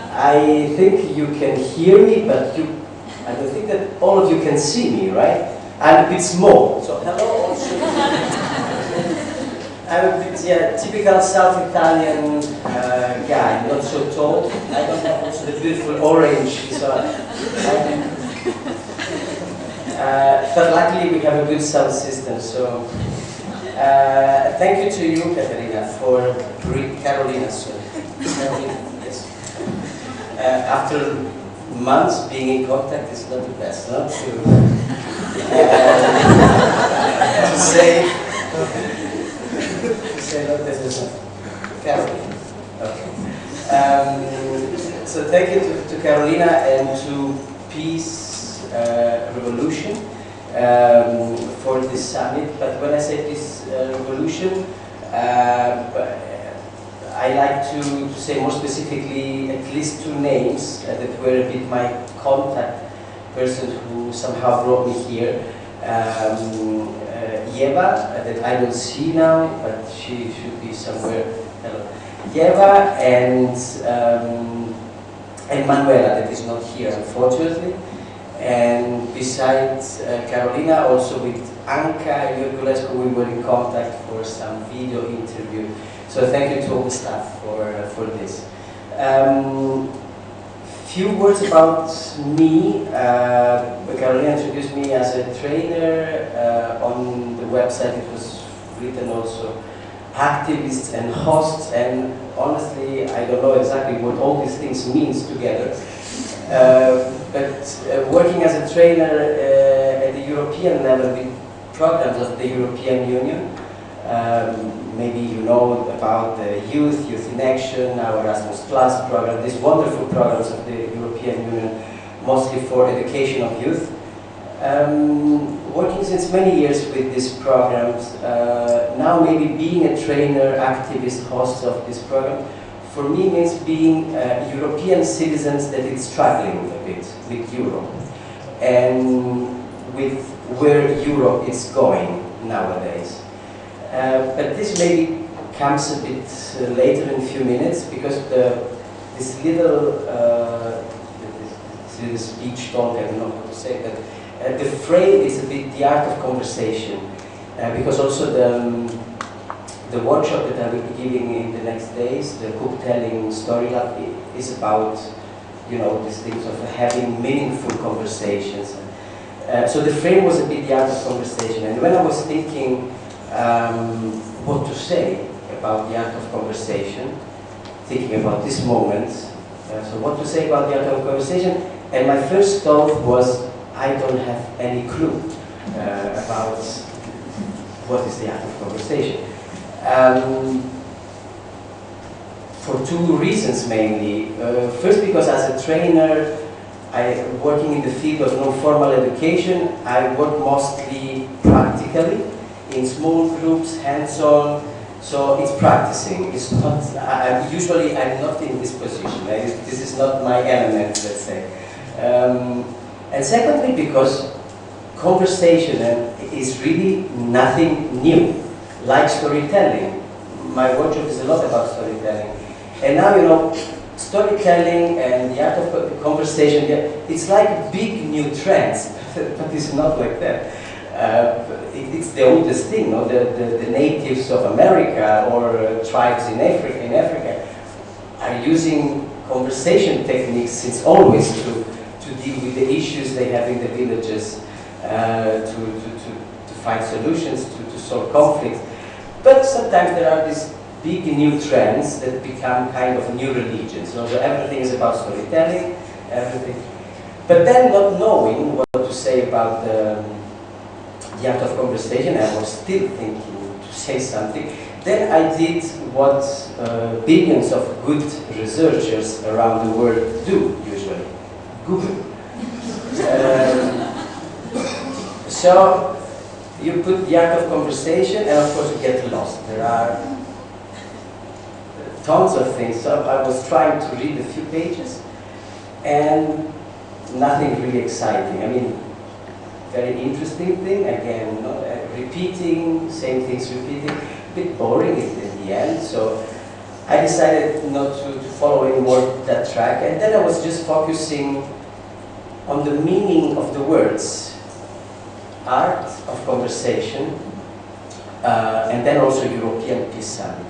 I think you can hear me, but I don't think that all of you can see me, right? I'm a bit small, so hello also. I'm a bit, typical South Italian guy, not so tall. I don't have also the beautiful orange, so but luckily we have a good sound system, so thank you to you, Karolina, Karolina, sorry. Yes. After months being in contact, it's not the best, not to say no, this is Karolina. Okay. So thank you to Karolina and to Peace Revolution for this summit. But when I say Peace Revolution, I like to say more specifically at least two names that were a bit my contact person who somehow brought me here. Yeva, that I don't see now, but she should be somewhere. Hello. Yeva and Manuela, that is not here unfortunately. And besides Karolina, also with Anca Gliga, we were in contact for some video interview. So thank you to all the staff for this. Few words about me. Karolina introduced me as a trainer. On the website it was written also activists and hosts, and honestly I don't know exactly what all these things means together. But working as a trainer at the European level with programs of the European Union, maybe you know about the Youth in Action, our Erasmus Plus program, these wonderful programs of the European Union, mostly for education of youth. Working since many years with these programs, now maybe being a trainer, activist, host of this program, for me means being European citizens that is struggling a bit with Europe and with where Europe is going nowadays. But this maybe comes a bit later in a few minutes, because this little speech talk, I don't know how to say, but the frame is a bit the art of conversation, because also the workshop that I will be giving in the next days, the book telling story lab, is about, you know, these things of having meaningful conversations. So the frame was a bit the art of conversation, and when I was thinking what to say about the art of conversation, thinking about this moment, so what to say about the art of conversation, and my first thought was, I don't have any clue about what is the art of conversation. For two reasons mainly. First, because as a trainer, working in the field of non-formal education, I work mostly practically, in small groups, hands-on, so it's practicing. It's not, usually I'm not in this position. This is not my element, let's say. And secondly, because conversation is really nothing new, like storytelling. My workshop is a lot about storytelling. And now, you know, storytelling and the art of conversation, it's like big new trends, but it's not like that. It's the oldest thing, no? The natives of America or tribes in Africa are using conversation techniques since always to deal with the issues they have in the villages, to find solutions, to solve conflicts. But sometimes there are these big new trends that become kind of new religions. So everything is about storytelling, everything. But then not knowing what to say about the art of conversation, I was still thinking to say something. Then I did what billions of good researchers around the world do usually, Google. So you put the art of conversation, and of course you get lost. There are tons of things. So I was trying to read a few pages, and nothing really exciting. I mean, very interesting thing, again, repeating, same things repeating, a bit boring in the end. So I decided not to follow anymore that track, and then I was just focusing on the meaning of the words, art of conversation, and then also European Peace Summit.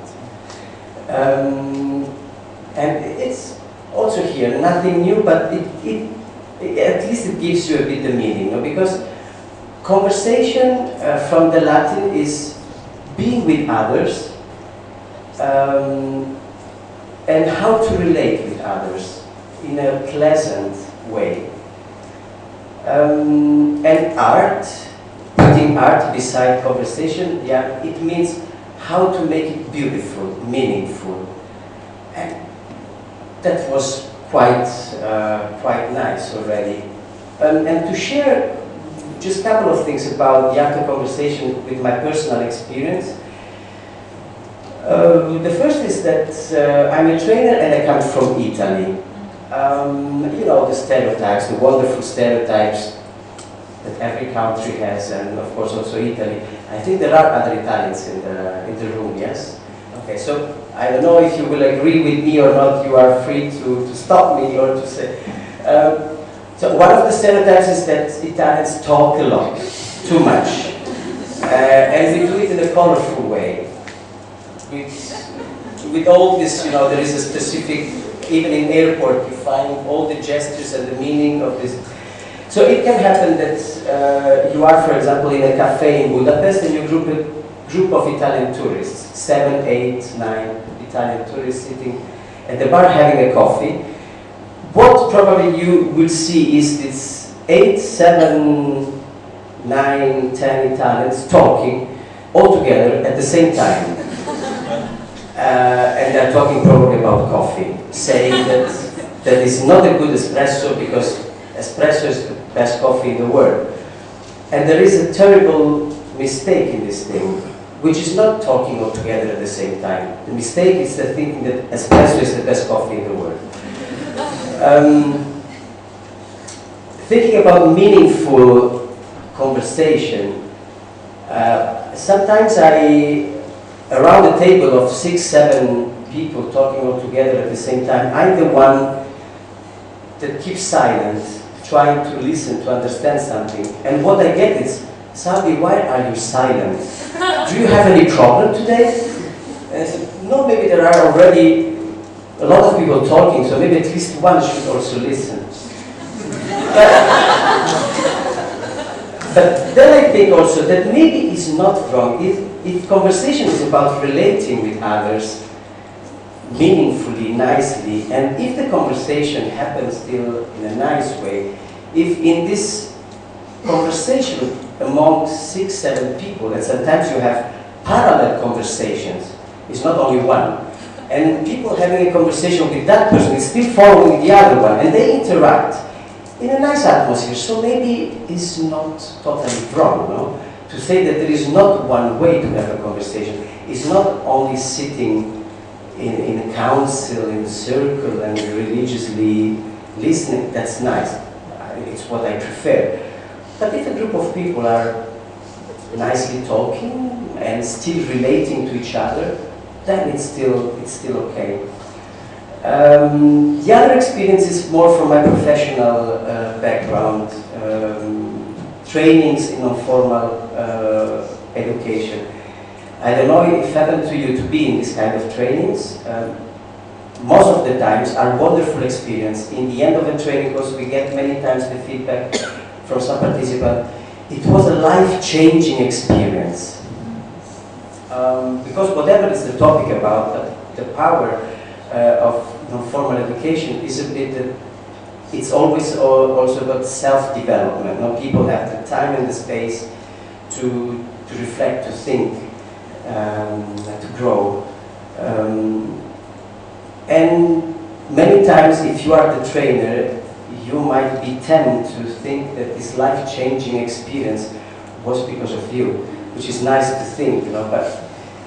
And it's also here, nothing new, but at least it gives you a bit the meaning, no? Because conversation from the Latin is being with others, and how to relate with others in a pleasant way. And art, putting art beside conversation, yeah, it means how to make it beautiful, meaningful. And that was quite nice already. And to share just a couple of things about the art of conversation with my personal experience. The first is that I'm a trainer and I come from Italy. You know, the stereotypes, the wonderful stereotypes that every country has, and of course also Italy. I think there are other Italians in the room, yes? Okay, so I don't know if you will agree with me or not. You are free to stop me or to say. So one of the stereotypes is that Italians talk a lot, too much. And we do it in a colorful way. With all this, you know, there is a specific, even in airport, you find all the gestures and the meaning of this. So it can happen that you are, for example, in a cafe in Budapest and you group a group of Italian tourists, 7, 8, 9 Italian tourists sitting at the bar having a coffee. What probably you will see is this 8, 7, 9, 10 Italians talking all together at the same time. And they're talking probably about coffee, saying that is not a good espresso because espresso is the best coffee in the world. And there is a terrible mistake in this thing, which is not talking all together at the same time. The mistake is the thinking that espresso is the best coffee in the world. Thinking about meaningful conversation, sometimes around a table of 6, 7 people talking all together at the same time, I'm the one that keeps silent, trying to listen, to understand something. And what I get is, Salvi, why are you silent? Do you have any problem today? And I said, no, maybe there are already a lot of people talking, so maybe at least one should also listen. But then I think also that maybe it's not wrong. If conversation is about relating with others meaningfully, nicely, and if the conversation happens still in a nice way, if in this conversation among 6, 7 people, and sometimes you have parallel conversations, it's not only one, and people having a conversation with that person is still following the other one, and they interact in a nice atmosphere, so maybe it's not totally wrong, no? To say that there is not one way to have a conversation. It's not only sitting in a council, in a circle, and religiously listening. That's nice. It's what I prefer. But if a group of people are nicely talking and still relating to each other, then it's still okay. The other experience is more from my professional background, trainings in non-formal education. I don't know if it happened to you to be in this kind of trainings. Most of the times are wonderful experience. In the end of the training course, we get many times the feedback from some participant. It was a life-changing experience. Because whatever is the topic about, the power of non-formal education is a bit that it's always also about self-development. No? People have the time and the space to reflect, to think, to grow. And many times, if you are the trainer, you might be tempted to think that this life-changing experience was because of you, which is nice to think, you know,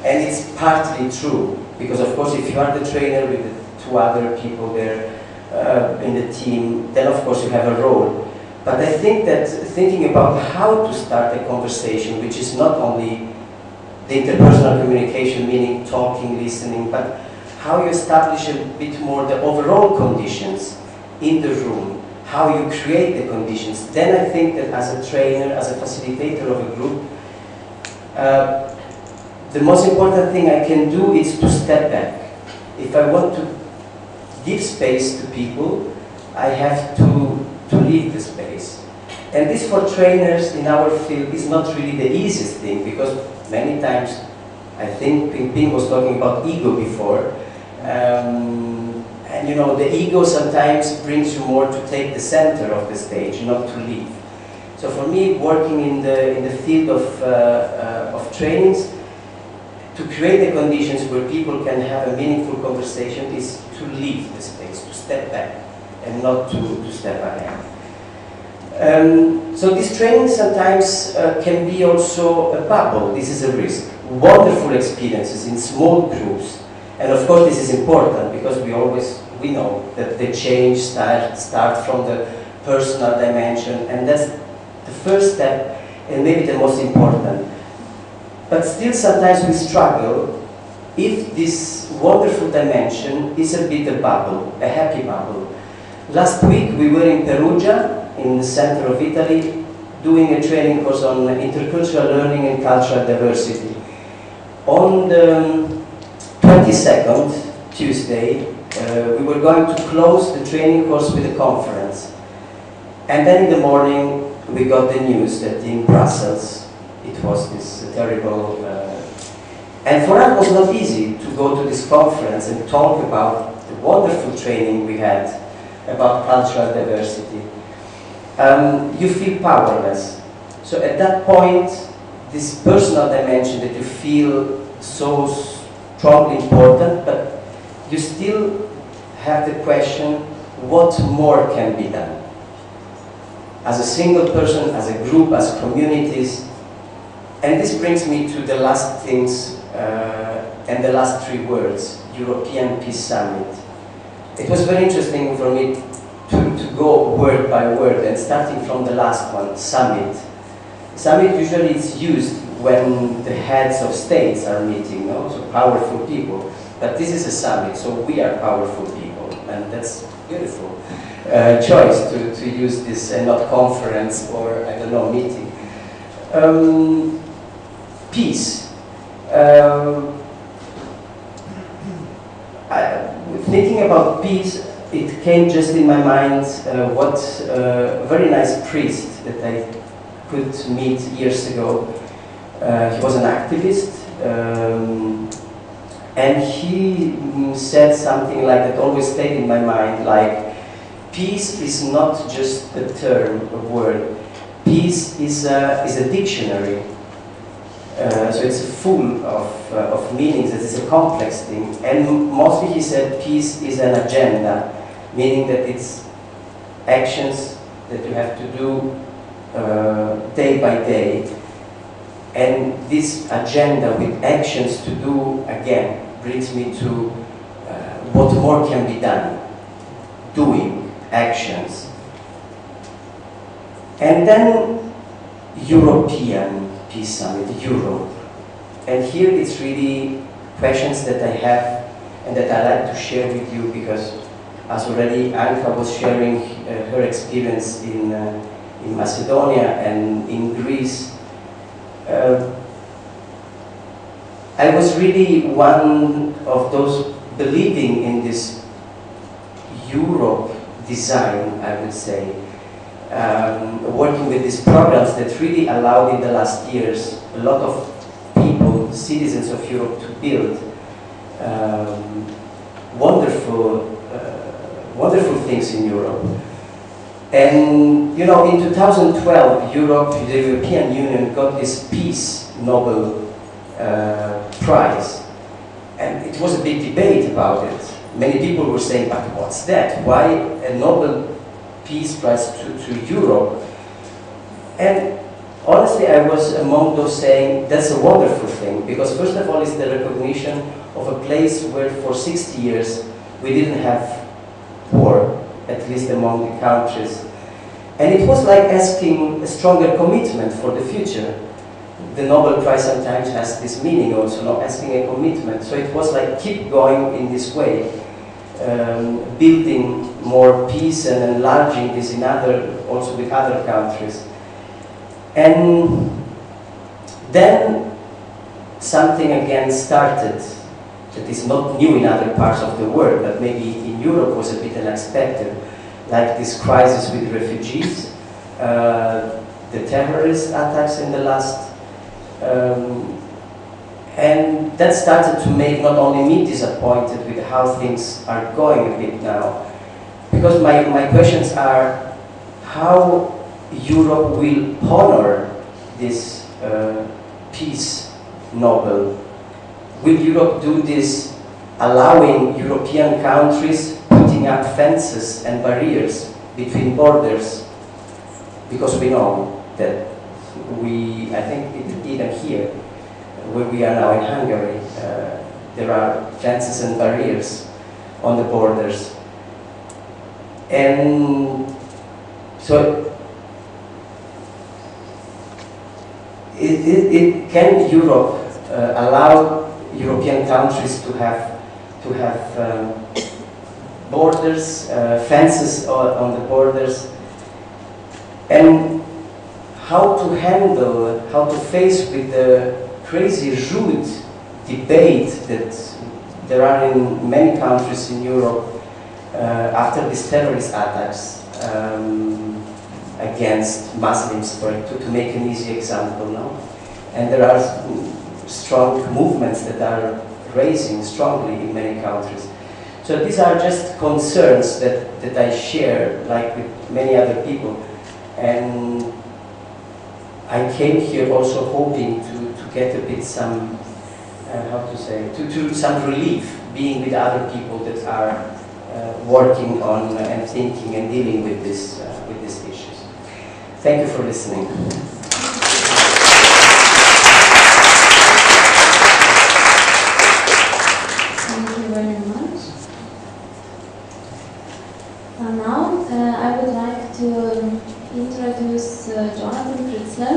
and it's partly true, because of course if you are the trainer with the 2 other people there in the team, then of course you have a role. But I think that thinking about how to start a conversation, which is not only the interpersonal communication, meaning talking, listening, but how you establish a bit more the overall conditions in the room, how you create the conditions, then I think that as a trainer, as a facilitator of a group, the most important thing I can do is to step back. If I want to give space to people, I have to leave the space. And this for trainers in our field is not really the easiest thing, because many times, I think Ping was talking about ego before, and you know, the ego sometimes brings you more to take the center of the stage, not to leave. So for me, working in the field of trainings, to create the conditions where people can have a meaningful conversation is to leave the space, to step back, and not to step ahead. So this training sometimes can be also a bubble. This is a risk. Wonderful experiences in small groups, and of course this is important because we know that the change start from the personal dimension, and that's the first step and maybe the most important. But still sometimes we struggle if this wonderful dimension is a bit a bubble, a happy bubble. Last week we were in Perugia, in the center of Italy, doing a training course on intercultural learning and cultural diversity. On the 22nd, Tuesday, we were going to close the training course with a conference. And then in the morning, we got the news that in Brussels, it was this terrible... and for us it was not easy to go to this conference and talk about the wonderful training we had about cultural diversity. You feel powerless. So at that point, this personal dimension that you feel so strongly important, but you still have the question, what more can be done? As a single person, as a group, as communities. And this brings me to the last things and the last three words, European Peace Summit. It was very interesting for me to go word by word, and starting from the last one, summit. Summit usually is used when the heads of states are meeting, no? So powerful people. But this is a summit, so we are powerful people, and that's beautiful choice to use this and not conference or, I don't know, meeting. Peace. Thinking about peace, it came just in my mind what a very nice priest that I could meet years ago. He was an activist, and he said something like that always stayed in my mind, like, peace is not just a term, a word. Peace is a dictionary. So it's full of meanings. It is a complex thing. And mostly he said peace is an agenda, meaning that it's actions that you have to do day by day. And this agenda with actions to do, again, brings me to what more can be done. Doing, actions. And then European Peace Summit, Europe. And here it's really questions that I have and that I like to share with you, because as already Anca was sharing her experience in Macedonia and in Greece, I was really one of those believing in this Europe design, I would say. Working with these programs that really allowed in the last years a lot of people, citizens of Europe, to build wonderful things in Europe. And you know, in 2012, Europe, the European Union, got this Peace Nobel Prize, and it was a big debate about it. Many people were saying, but what's that? Why a Nobel Peace Prize to Europe? And honestly, I was among those saying that's a wonderful thing, because first of all, it's the recognition of a place where for 60 years we didn't have war, at least among the countries. And it was like asking a stronger commitment for the future. The Nobel Prize sometimes has this meaning also, not asking a commitment. So it was like keep going in this way, building more peace and enlarging this in also with other countries. And then something again started that is not new in other parts of the world, but maybe in Europe was a bit unexpected, like this crisis with refugees, the terrorist attacks in the last, and that started to make not only me disappointed with how things are going a bit now, because my questions are how Europe will honor this peace Nobel. Will Europe do this allowing European countries putting up fences and barriers between borders? Because we know that I think even here, where we are now in Hungary, there are fences and barriers on the borders. And so can Europe allow European countries to have borders, fences on the borders, and how to face with the crazy rude debate that there are in many countries in Europe after these terrorist attacks against Muslims, to make an easy example now. And there are strong movements that are raising strongly in many countries. So these are just concerns that I share, like with many other people. And I came here also hoping to get a bit some, some relief, being with other people that are working on and thinking and dealing with these issues. Thank you for listening. Now, I would like to introduce Jonathan Fritzler,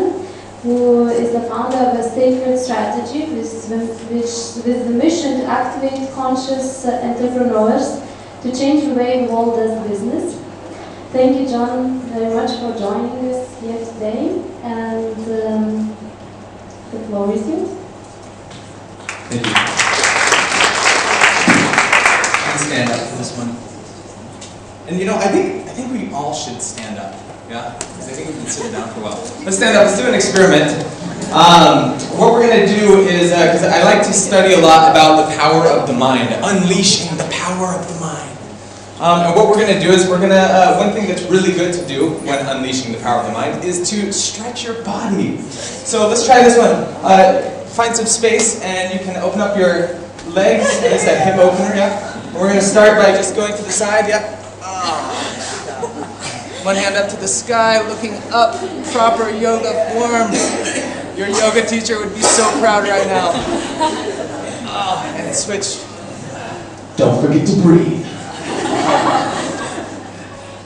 who is the founder of a sacred strategy with the mission to activate conscious entrepreneurs to change the way the world does business. Thank you, John, very much for joining us here today, and the floor is yours. Thank you. I'll stand up for this one. And you know, I think we all should stand up. Yeah? Because I think we've been sitting down for a while. Let's stand up. Let's do an experiment. What we're going to do is, because I like to study a lot about the power of the mind, unleashing the power of the mind. And what we're going to do is one thing that's really good to do when unleashing the power of the mind is to stretch your body. So let's try this one. Find some space and you can open up your legs. And it's that hip opener, yeah? And we're going to start by just going to the side, yeah? One hand up to the sky, looking up, proper yoga form. Your yoga teacher would be so proud right now. And switch. Don't forget to breathe.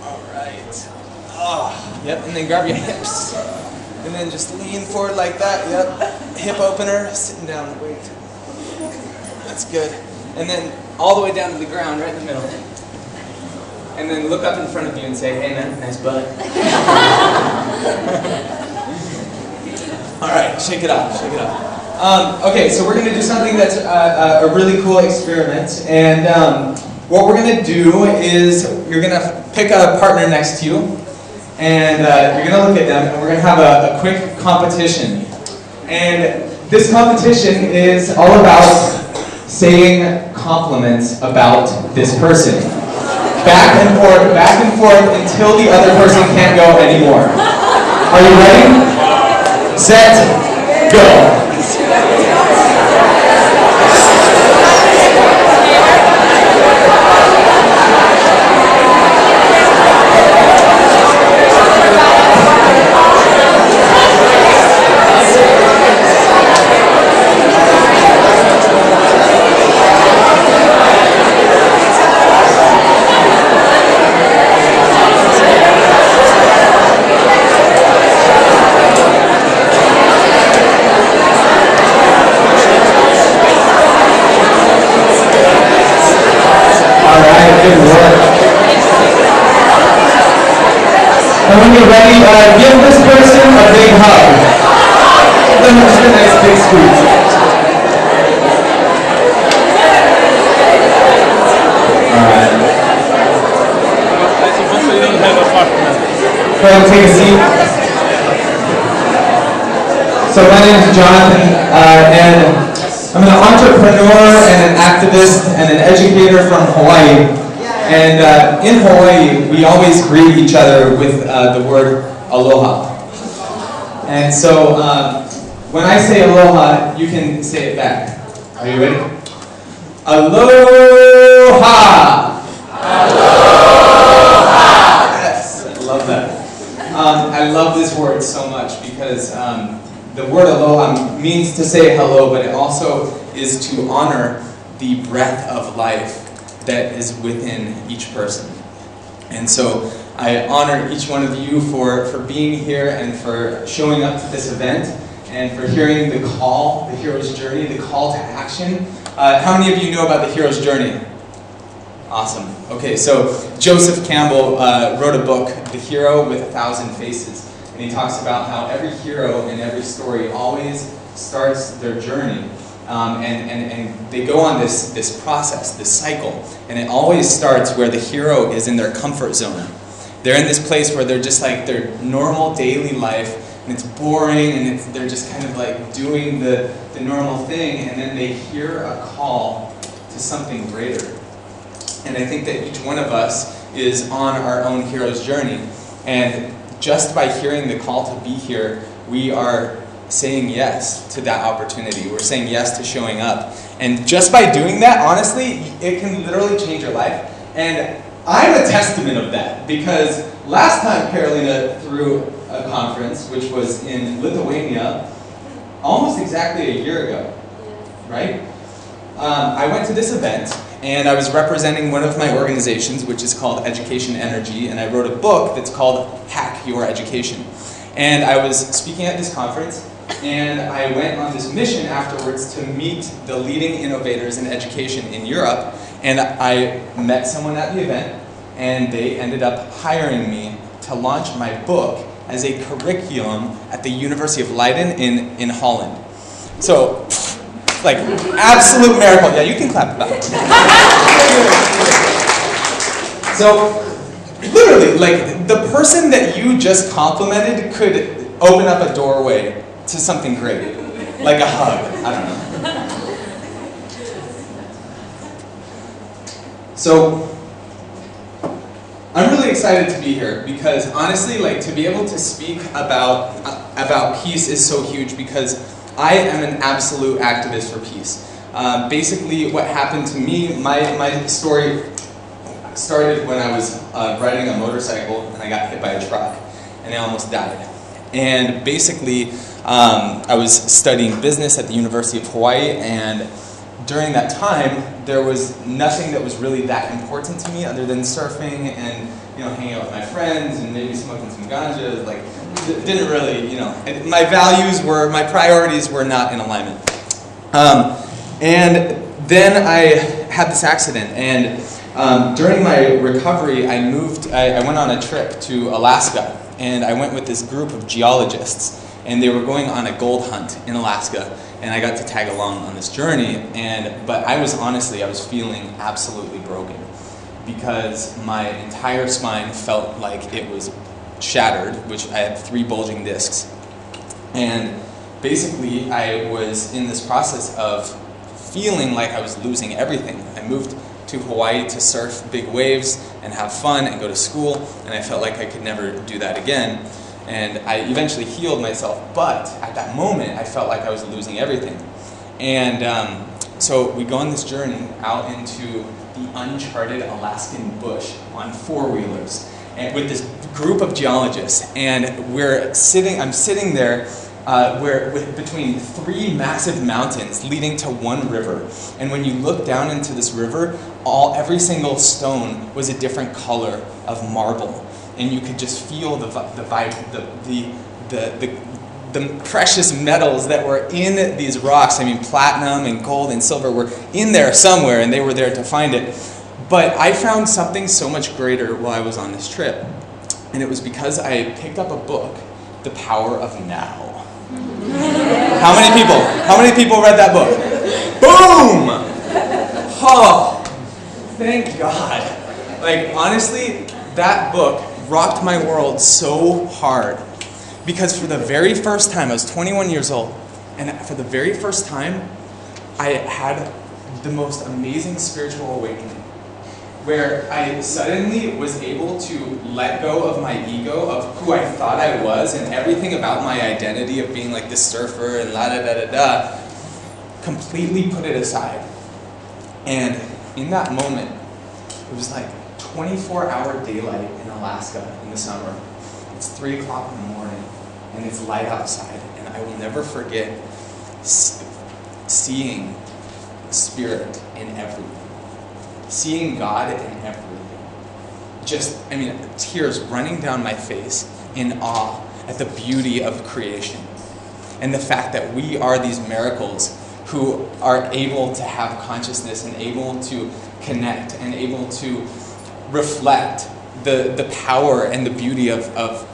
Alright. Yep, and then grab your hips. And then just lean forward like that, yep. Hip opener, sitting down, wait. That's good. And then all the way down to the ground, right in the middle. And then look up in front of you and say, hey man, nice butt. Alright, shake it off, shake it off. Okay, so we're going to do something that's a really cool experiment. And what we're going to do is you're going to pick a partner next to you. And you're going to look at them and we're going to have a quick competition. And this competition is all about saying compliments about this person. Back and forth until the other person can't go anymore. Are you ready? Set, go. everybody give this person a big hug. Give them just a nice big squeeze. Alright. Go ahead and take a seat. So my name is Jonathan, and I'm an entrepreneur and an activist and an educator from Hawaii. And in Hawaii, we always greet each other with the word aloha. And so when I say aloha, you can say it back. Are you ready? Aloha! Aloha! Yes, I love that. I love this word so much because the word aloha means to say hello, but it also is to honor the breath of life that is within each person. And so I honor each one of you for being here and for showing up to this event and for hearing the call, the hero's journey, the call to action. How many of you know about the hero's journey? Awesome. Okay, so Joseph Campbell wrote a book, The Hero with 1,000 Faces. And he talks about how every hero in every story always starts their journey. And they go on this process, this cycle. And it always starts where the hero is in their comfort zone. They're in this place where they're just like their normal daily life, and it's boring, and they're just kind of like doing the normal thing, and then they hear a call to something greater. And I think that each one of us is on our own hero's journey. And just by hearing the call to be here, we are saying yes to that opportunity. We're saying yes to showing up. And just by doing that, honestly, it can literally change your life. And I'm a testament of that, because last time Karolina threw a conference, which was in Lithuania, almost exactly a year ago, right? I went to this event, and I was representing one of my organizations, which is called Education Energy, and I wrote a book that's called Hack Your Education. And I was speaking at this conference, and I went on this mission afterwards to meet the leading innovators in education in Europe, and I met someone at the event, and they ended up hiring me to launch my book as a curriculum at the University of Leiden in Holland. So, like, absolute miracle. Yeah, you can clap about it. So, literally, like, the person that you just complimented could open up a doorway to something great. Like a hug. I don't know. So, I'm really excited to be here because honestly, like, to be able to speak about peace is so huge because I am an absolute activist for peace. Basically, what happened to me, my story started when I was riding a motorcycle and I got hit by a truck and I almost died. And basically, I was studying business at the University of Hawaii, and during that time, there was nothing that was really that important to me other than surfing and, you know, hanging out with my friends and maybe smoking some ganja. Like, didn't really, you know, my priorities were not in alignment. And then I had this accident, and during my recovery, I went on a trip to Alaska, and I went with this group of geologists, and they were going on a gold hunt in Alaska, and I got to tag along on this journey, but I was feeling absolutely broken because my entire spine felt like it was shattered, which I had 3 bulging discs. And basically, I was in this process of feeling like I was losing everything. I moved to Hawaii to surf big waves and have fun and go to school, and I felt like I could never do that again. And I eventually healed myself, but at that moment, I felt like I was losing everything. And so we go on this journey out into the uncharted Alaskan bush on 4-wheelers, and with this group of geologists. And I'm sitting there between 3 massive mountains leading to one river. And when you look down into this river, every single stone was a different color of marble. And you could just feel the precious metals that were in these rocks. I mean, platinum and gold and silver were in there somewhere, and they were there to find it. But I found something so much greater while I was on this trip. And it was because I picked up a book, The Power of Now. How many people read that book? Boom! Oh, thank God. Like, honestly, that book rocked my world so hard. Because for the very first time, I was 21 years old, and for the very first time, I had the most amazing spiritual awakening, where I suddenly was able to let go of my ego, of who I thought I was, and everything about my identity of being like this surfer and la-da-da-da-da, completely put it aside. And in that moment, it was like 24-hour daylight in Alaska in the summer. It's 3 o'clock in the morning, and it's light outside, and I will never forget seeing Spirit in everything. Seeing God in everything. Tears running down my face in awe at the beauty of creation. And the fact that we are these miracles who are able to have consciousness and able to connect and able to reflect the power and the beauty of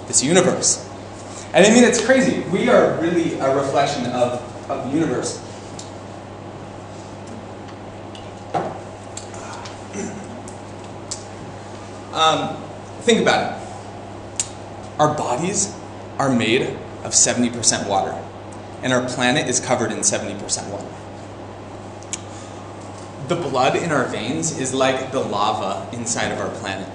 this universe. And it's crazy. We are really a reflection of the universe. Think about it. Our bodies are made of 70% water, and our planet is covered in 70% water. The blood in our veins is like the lava inside of our planet.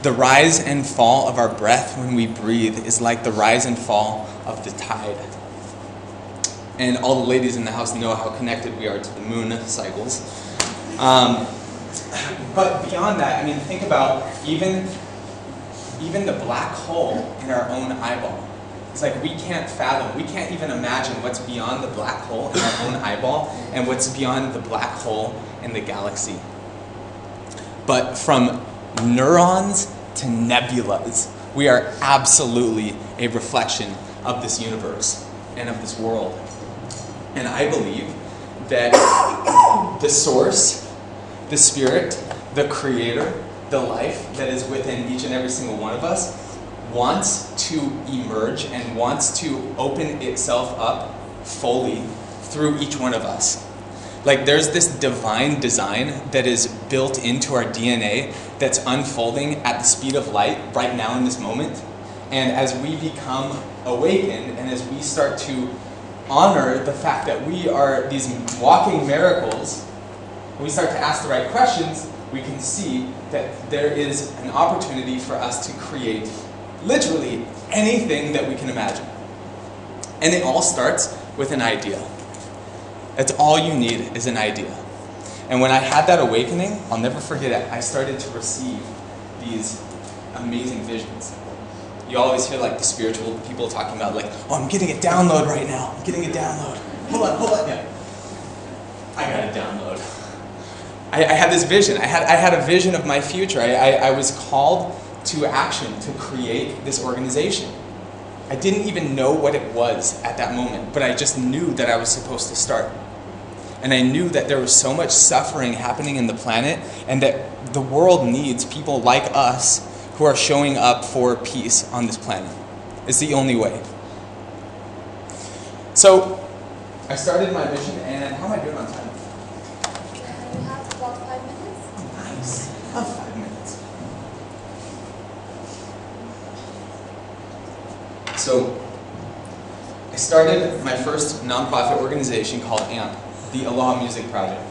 The rise and fall of our breath when we breathe is like the rise and fall of the tide. And all the ladies in the house know how connected we are to the moon cycles. But beyond that, think about even the black hole in our own eyeball. It's like we can't fathom, we can't even imagine what's beyond the black hole in our own eyeball and what's beyond the black hole in the galaxy. But from neurons to nebulas, we are absolutely a reflection of this universe and of this world. And I believe that the source, the spirit, the creator, the life that is within each and every single one of us wants to emerge and wants to open itself up fully through each one of us. Like there's this divine design that is built into our DNA that's unfolding at the speed of light right now in this moment. And as we become awakened and as we start to honor the fact that we are these walking miracles, when we start to ask the right questions, we can see that there is an opportunity for us to create literally anything that we can imagine. And it all starts with an idea. That's all you need is an idea. And when I had that awakening, I'll never forget it, I started to receive these amazing visions. You always hear like the spiritual people talking about like, oh, I'm getting a download right now. I'm getting a download. Hold on. Yeah. I got a download. I had this vision. I had a vision of my future. I was called to action to create this organization. I didn't even know what it was at that moment, but I just knew that I was supposed to start. And I knew that there was so much suffering happening in the planet and that the world needs people like us who are showing up for peace on this planet. It's the only way. So I started my mission, and how am I doing on time? You have about 5 minutes. Oh, nice. I have 5 minutes. So I started my first nonprofit organization called AMP, the Aloha Music Project.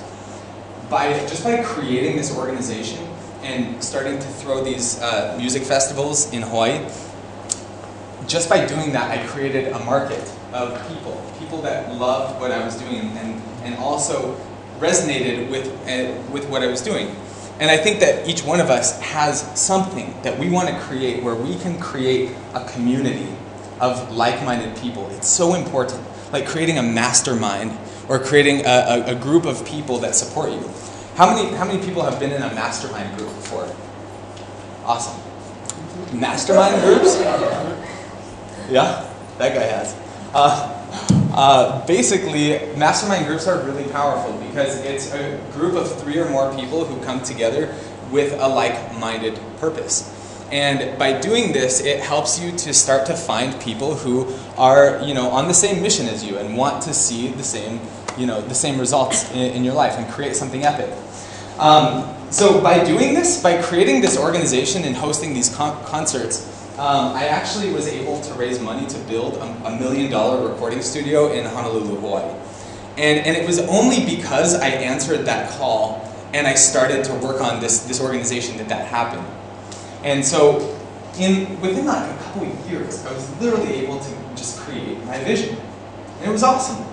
By creating this organization and starting to throw these music festivals in Hawaii, just by doing that, I created a market of people that loved what I was doing and also resonated with what I was doing. And I think that each one of us has something that we want to create where we can create a community of like-minded people. It's so important, like creating a mastermind or creating a group of people that support you. How many people have been in a mastermind group before? Awesome. Mastermind groups? Yeah, that guy has. Basically, mastermind groups are really powerful because it's a group of 3 or more people who come together with a like-minded purpose. And by doing this, it helps you to start to find people who are, on the same mission as you and want to see the same results in your life and create something epic. So by doing this, by creating this organization and hosting these concerts, I actually was able to raise money to build a $1 million recording studio in Honolulu, Hawaii. And it was only because I answered that call and I started to work on this organization that happened. And so within like a couple of years, I was literally able to just create my vision. And it was awesome.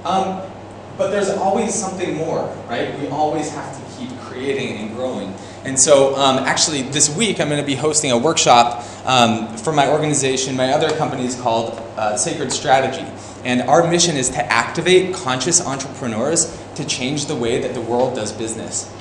But there's always something more, right? We always have to keep creating and growing. And so actually this week I'm going to be hosting a workshop for my organization. My other company is called Sacred Strategy. And our mission is to activate conscious entrepreneurs to change the way that the world does business.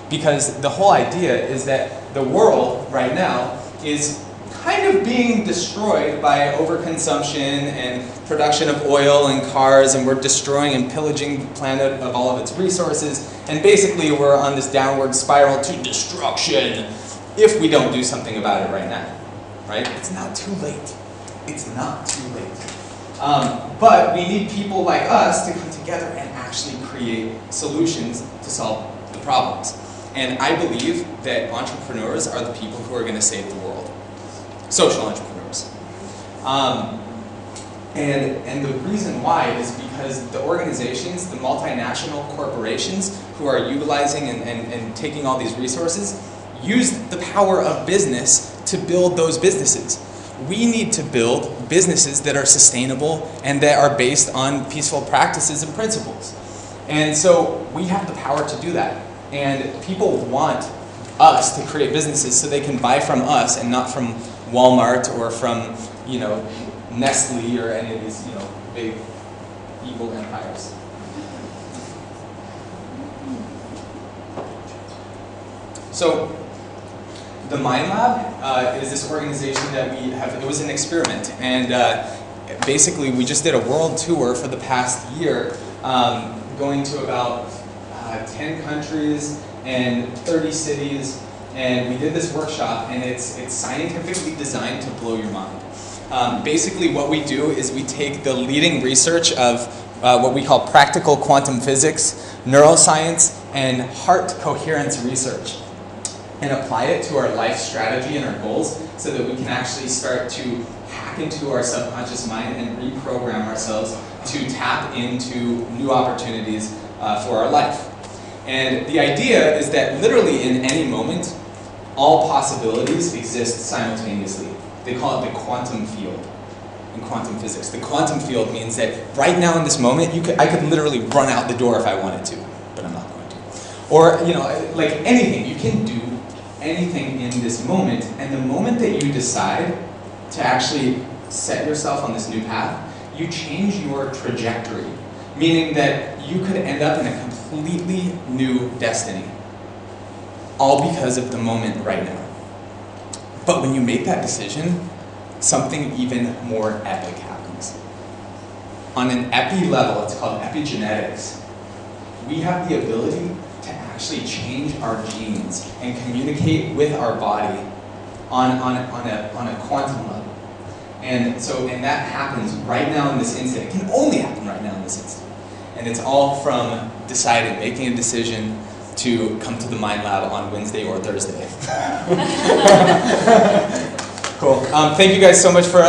Because the whole idea is that the world right now is kind of being destroyed by overconsumption and production of oil and cars, and we're destroying and pillaging the planet of all of its resources, and basically we're on this downward spiral to destruction if we don't do something about it right now, right? It's not too late. It's not too late. But we need people like us to come together and actually create solutions to solve the problems. And I believe that entrepreneurs are the people who are going to save the world. Social entrepreneurs. And the reason why is because the organizations, the multinational corporations who are utilizing and taking all these resources, use the power of business to build those businesses. We need to build businesses that are sustainable and that are based on peaceful practices and principles. And so we have the power to do that. And people want us to create businesses so they can buy from us and not from Walmart or from, Nestle or any of these, big evil empires. So the Mind Lab is this organization that we have. It was an experiment, and basically we just did a world tour for the past year, going to about 10 countries and 30 cities, and we did this workshop, and it's scientifically designed to blow your mind. Basically what we do is we take the leading research of what we call practical quantum physics, neuroscience, and heart coherence research, and apply it to our life strategy and our goals so that we can actually start to hack into our subconscious mind and reprogram ourselves to tap into new opportunities for our life. And the idea is that literally in any moment, all possibilities exist simultaneously. They call it the quantum field in quantum physics. The quantum field means that right now in this moment, I could literally run out the door if I wanted to, but I'm not going to. Or, like anything, you can do anything in this moment, and the moment that you decide to actually set yourself on this new path, you change your trajectory, meaning that you could end up in a completely new destiny, all because of the moment right now. But when you make that decision, something even more epic happens. On an epi level, it's called epigenetics. We have the ability to actually change our genes and communicate with our body on a quantum level. And that happens right now in this instant. It can only happen right now in this instant. And it's all from making a decision to come to the Mind Lab on Wednesday or Thursday. Cool. Thank you guys so much for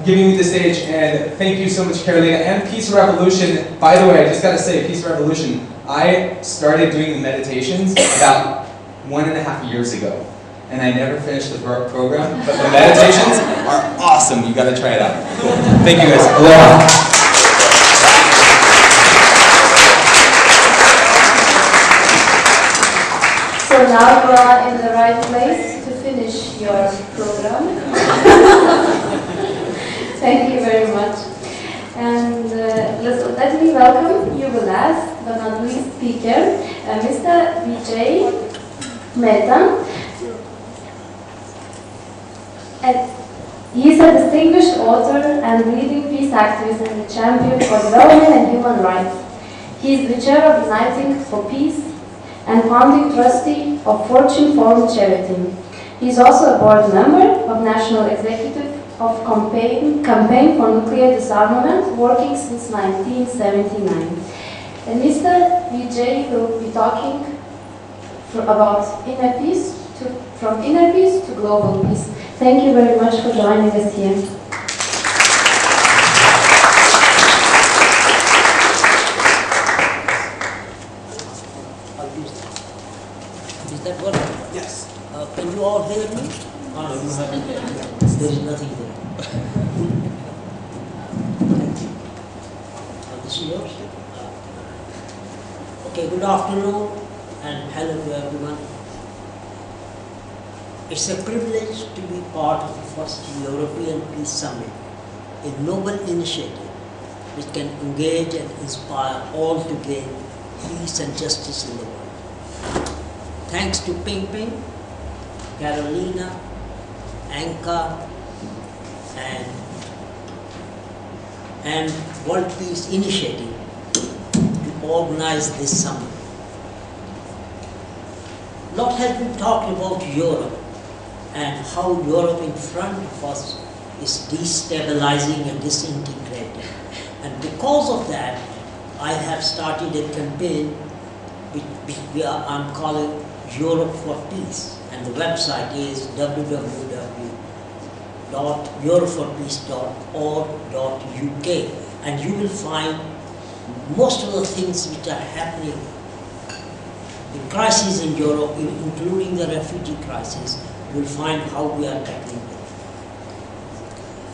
giving me the stage, and thank you so much, Karolina, and Peace Revolution. By the way, I just got to say, Peace Revolution, I started doing the meditations about 1.5 years ago, and I never finished the program, but the meditations are awesome. You got to try it out. Cool. Thank you guys. Aloha. So now you are in the right place to finish your program. Thank you very much. And let me welcome you, the last but not least speaker, Mr. Vijay Mehta. He is a distinguished author and leading peace activist and a champion for development and human rights. He is the chair of Uniting for Peace and founding trustee of Fortune Forum Charity. He is also a board member of National Executive of Campaign for Nuclear Disarmament, working since 1979. And Mr. Vijay will be talking about inner peace, from inner peace to global peace. Thank you very much for joining us here. Is that working? Yes. Can you all hear me? Oh, no, you haven't. There is nothing there. Thank you. This is yours? Okay, good afternoon and hello to everyone. It's a privilege to be part of the first European Peace Summit, a noble initiative which can engage and inspire all to gain peace and justice in the world. Thanks to Ping Ping, Karolina, Anca, and World Peace Initiative to organize this summit. A lot has been talked about Europe and how Europe in front of us is destabilizing and disintegrating. And because of that, I have started a campaign which I'm calling Europe for Peace, and the website is www.europeforpeace.org.uk, and you will find most of the things which are happening in crises in Europe, including the refugee crisis. You will find how we are tackling it.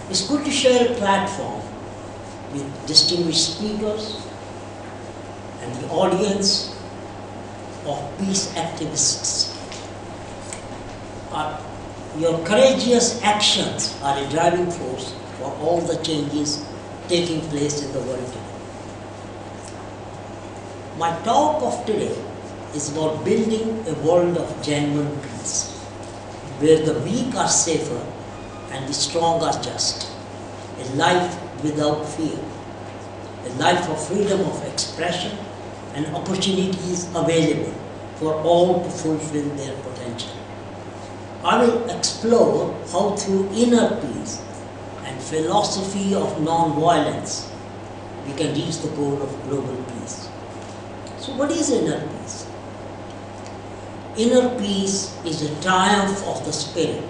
It's good to share a platform with distinguished speakers and the audience of peace activists. Your courageous actions are a driving force for all the changes taking place in the world today. My talk of today is about building a world of genuine peace, where the weak are safer and the strong are just, a life without fear, a life of freedom of expression and opportunities available for all to fulfill their potential. I will explore how through inner peace and philosophy of non-violence we can reach the goal of global peace. So what is inner peace? Inner peace is a triumph of the spirit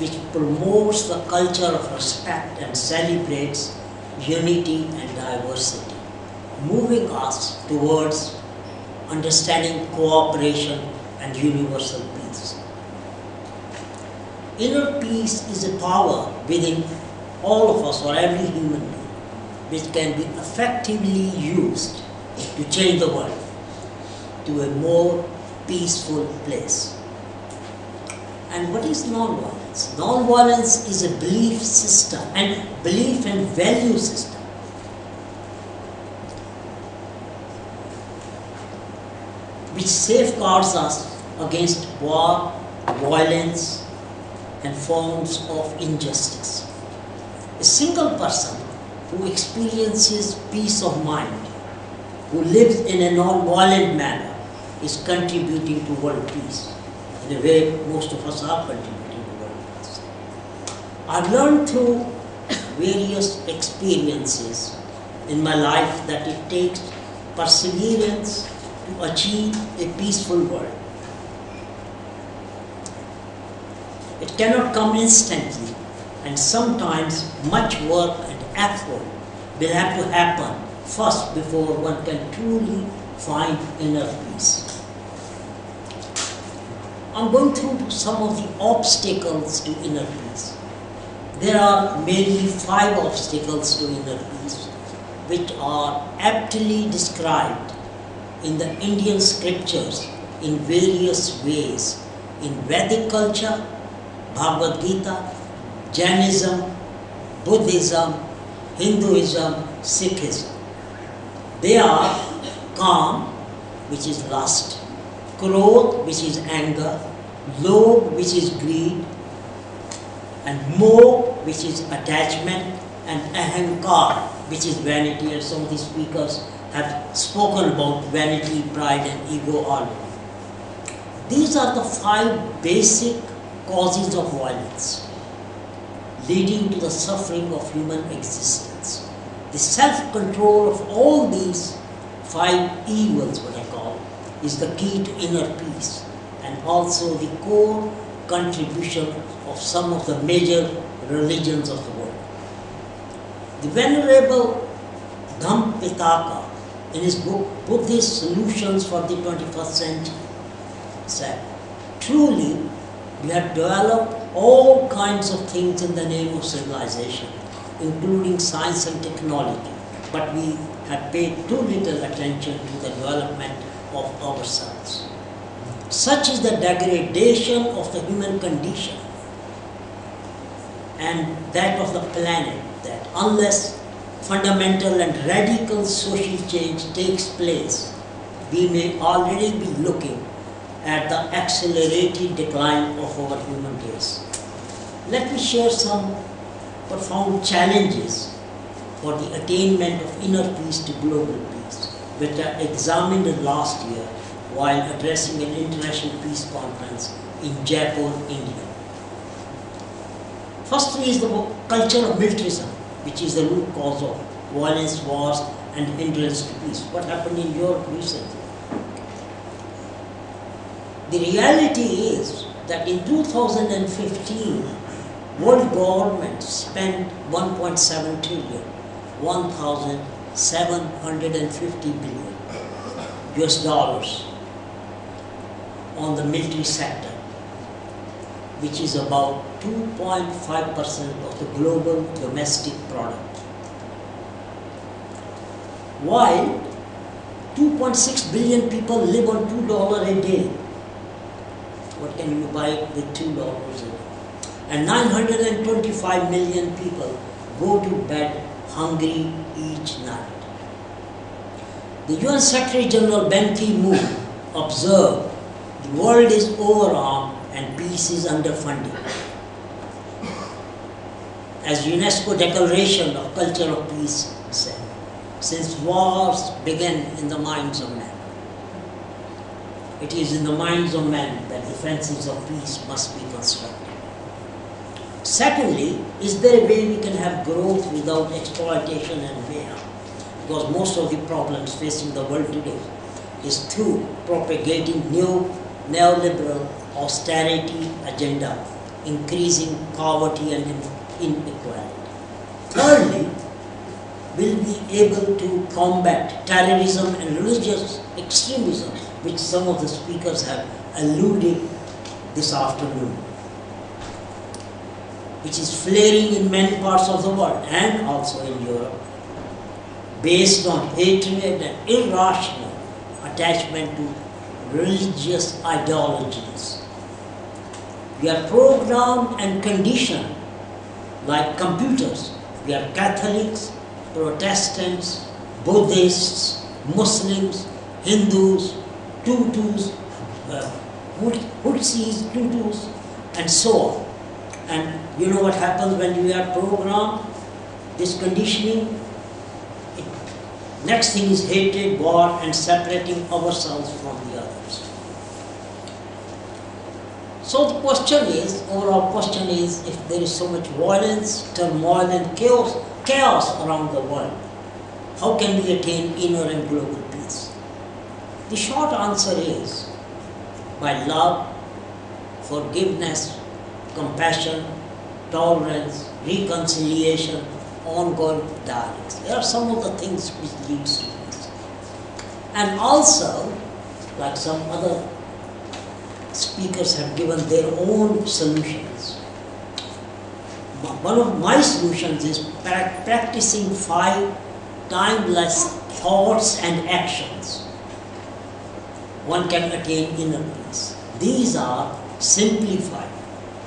which promotes the culture of respect and celebrates unity and diversity, moving us towards understanding cooperation and universal peace. Inner peace is a power within all of us or every human being which can be effectively used to change the world to a more peaceful place. And what is non-violence? Non-violence is a belief system and belief and value system which safeguards us against war, violence, and forms of injustice. A single person who experiences peace of mind, who lives in a non-violent manner, is contributing to world peace. In a way, most of us are contributing to world peace. I've learned through various experiences in my life that it takes perseverance to achieve a peaceful world. It cannot come instantly, and sometimes much work and effort will have to happen first before one can truly find inner peace. I'm going through some of the obstacles to inner peace. There are mainly 5 obstacles to inner peace, which are aptly described in the Indian scriptures in various ways in Vedic culture, Bhagavad Gita, Jainism, Buddhism, Hinduism, Sikhism. They are Kam, which is lust, Krodh, which is anger, Lobh, which is greed, and Moh, which is attachment, and Ahankar, which is vanity, and some of the speakers have spoken about vanity, pride, and ego already. These are the 5 basic causes of violence, leading to the suffering of human existence. The self-control of all these 5 evils, what I call, is the key to inner peace, and also the core contribution of some of the major religions of the world. The Venerable Dhamipitaka, in his book Buddhist Solutions for the 21st Century, said, truly, we have developed all kinds of things in the name of civilization, including science and technology, but we have paid too little attention to the development of ourselves. Such is the degradation of the human condition and that of the planet, that unless fundamental and radical social change takes place, we may already be looking at the accelerated decline of our human race. Let me share some profound challenges for the attainment of inner peace to global peace, which I examined last year while addressing an international peace conference in Jaipur, India. Firstly is the culture of militarism, which is the root cause of violence, wars, and hindrance to peace. What happened in Europe recently? The reality is that in 2015, world government spent 1.7 trillion, 1,750 billion US dollars on the military sector, which is about 2.5% of the global domestic product. While 2.6 billion people live on $2 a day, what can you buy with $2 a day? And 925 million people go to bed hungry each night. The UN Secretary General Ban Ki-moon observed the world is overarmed and peace is underfunded. As UNESCO Declaration of Culture of Peace said, since wars began in the minds of men, it is in the minds of men that defenses of peace must be constructed. Secondly, is there a way we can have growth without exploitation and mayhem? Because most of the problems facing the world today is through propagating new neoliberal austerity agenda, increasing poverty and inequality. Thirdly, will be able to combat terrorism and religious extremism, which some of the speakers have alluded this afternoon, which is flaring in many parts of the world and also in Europe, based on hatred and irrational attachment to religious ideologies. We are programmed and conditioned like computers. We are Catholics, Protestants, Buddhists, Muslims, Hindus, Tutus, Hutsis, Tutus, and so on. And you know what happens when we are programmed? This conditioning, next thing is hatred, war, and separating ourselves from the others. So the question is, overall question is, if there is so much violence, turmoil, and chaos around the world, how can we attain inner and global peace? The short answer is by love, forgiveness, compassion, tolerance, reconciliation, ongoing dialogues. There are some of the things which leads to peace. And also, like some other speakers have given their own solutions. One of my solutions is practicing 5 timeless thoughts and actions. One can attain inner peace. These are simplified.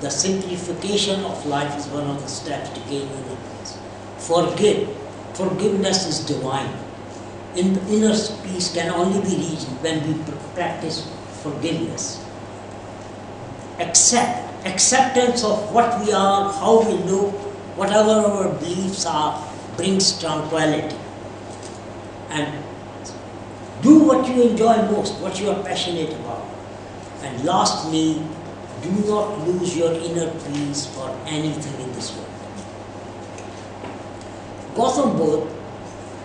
The simplification of life is one of the steps to gain inner peace. Forgive. Forgiveness is divine. Inner peace can only be reached when we practice forgiveness. Acceptance of what we are, how we look, whatever our beliefs are, brings tranquility. And do what you enjoy most, what you are passionate about. And lastly, do not lose your inner peace for anything in this world. Gautam Buddha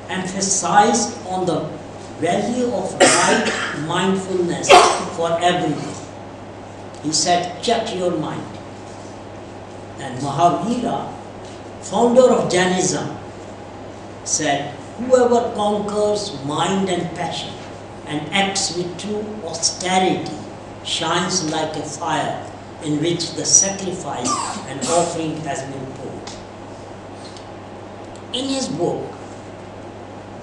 emphasized on the value of right mindfulness for everyone. He said, check your mind. And Mahavira, founder of Jainism, said, whoever conquers mind and passion and acts with true austerity shines like a fire in which the sacrifice and offering has been poured. In his book,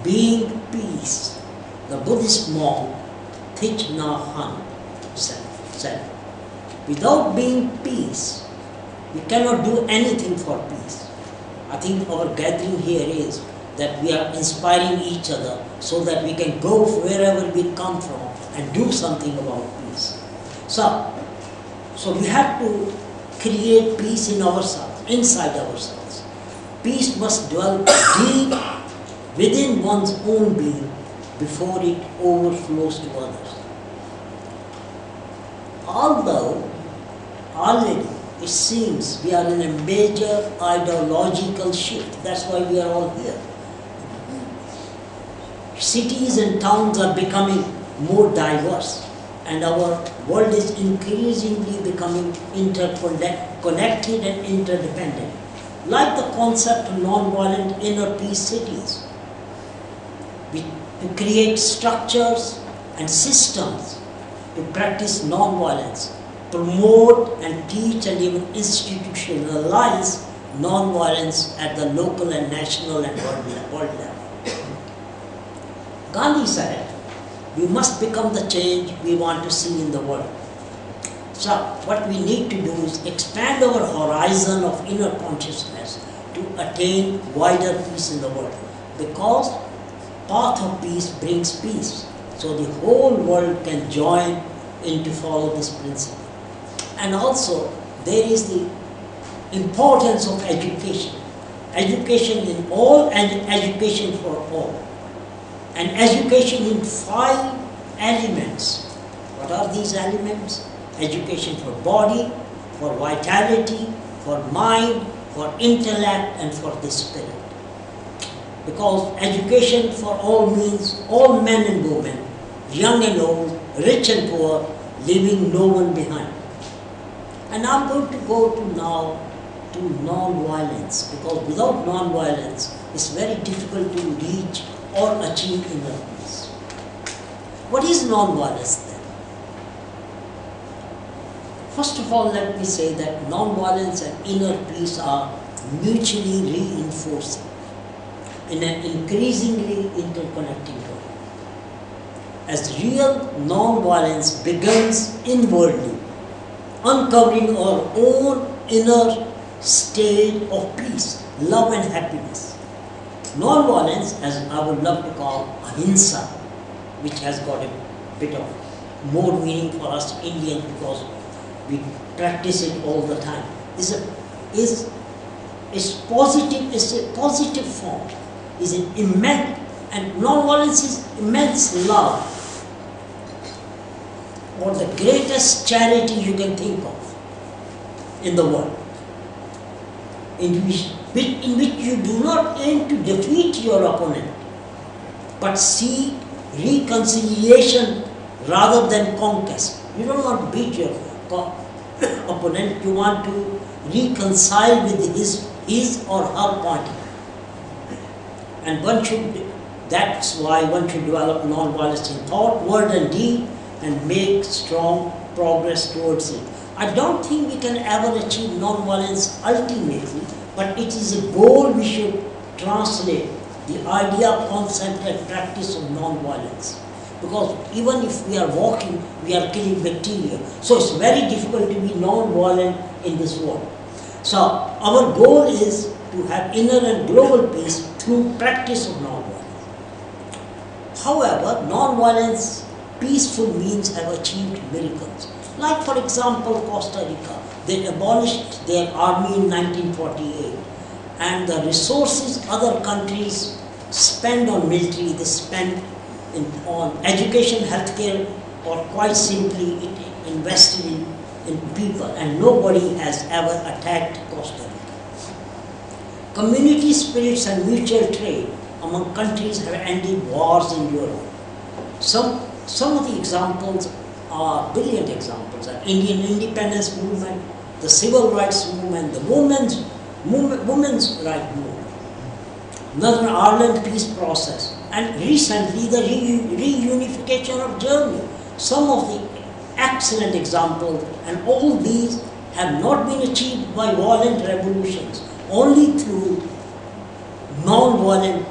Being Peace, the Buddhist monk Thich Nhat Hanh said, without being peace, we cannot do anything for peace. I think our gathering here is that we are inspiring each other so that we can go wherever we come from and do something about peace. So we have to create peace in ourselves, inside ourselves. Peace must dwell deep within one's own being before it overflows to others. Although already it seems we are in a major ideological shift, that's why we are all here. Cities and towns are becoming more diverse, and our world is increasingly becoming interconnected and interdependent, like the concept of non-violent inner peace cities. To create structures and systems to practice non-violence, promote and teach and even institutionalize non-violence at the local and national and world level. Gandhi said, we must become the change we want to see in the world. So what we need to do is expand our horizon of inner consciousness to attain wider peace in the world, because path of peace brings peace. So the whole world can join in to follow this principle. And also there is the importance of education. Education in all and education for all. And education in 5 elements. What are these elements? Education for body, for vitality, for mind, for intellect, and for the spirit. Because education for all means all men and women, young and old, rich and poor, leaving no one behind. And I'm going to go now to non-violence, because without non-violence it's very difficult to reach or achieve inner peace. What is non-violence then? First of all, let me say that non-violence and inner peace are mutually reinforcing in an increasingly interconnecting world. As real non-violence begins inwardly, uncovering our own inner state of peace, love and happiness. Non-violence, as I would love to call ahimsa, which has got a bit of more meaning for us Indians because we practice it all the time, is a positive form, is an immense, and non-violence is immense love, or the greatest charity you can think of in the world, in which you do not aim to defeat your opponent, but seek reconciliation rather than conquest. You don't want to beat your opponent, you want to reconcile with his or her party. And that's why one should develop non-violence in thought, word and deed, and make strong progress towards it. I don't think we can ever achieve non-violence ultimately, but it is a goal we should translate, the idea, concept and practice of non-violence. Because even if we are walking, we are killing bacteria. So it's very difficult to be non-violent in this world. So our goal is to have inner and global peace through practice of non-violence. However, non-violence, peaceful means have achieved miracles. Like for example, Costa Rica, they abolished their army in 1948, and the resources other countries spend on military, they spend on education, healthcare, or quite simply it invested in in people, and nobody has ever attacked Costa Rica. Community spirits and mutual trade among countries have ended wars in Europe. Some of the examples are brilliant examples: the Indian independence movement, the civil rights movement, the women's rights movement, Northern Ireland peace process, and recently the reunification of Germany. Some of the excellent examples, and all these have not been achieved by violent revolutions, only through non-violent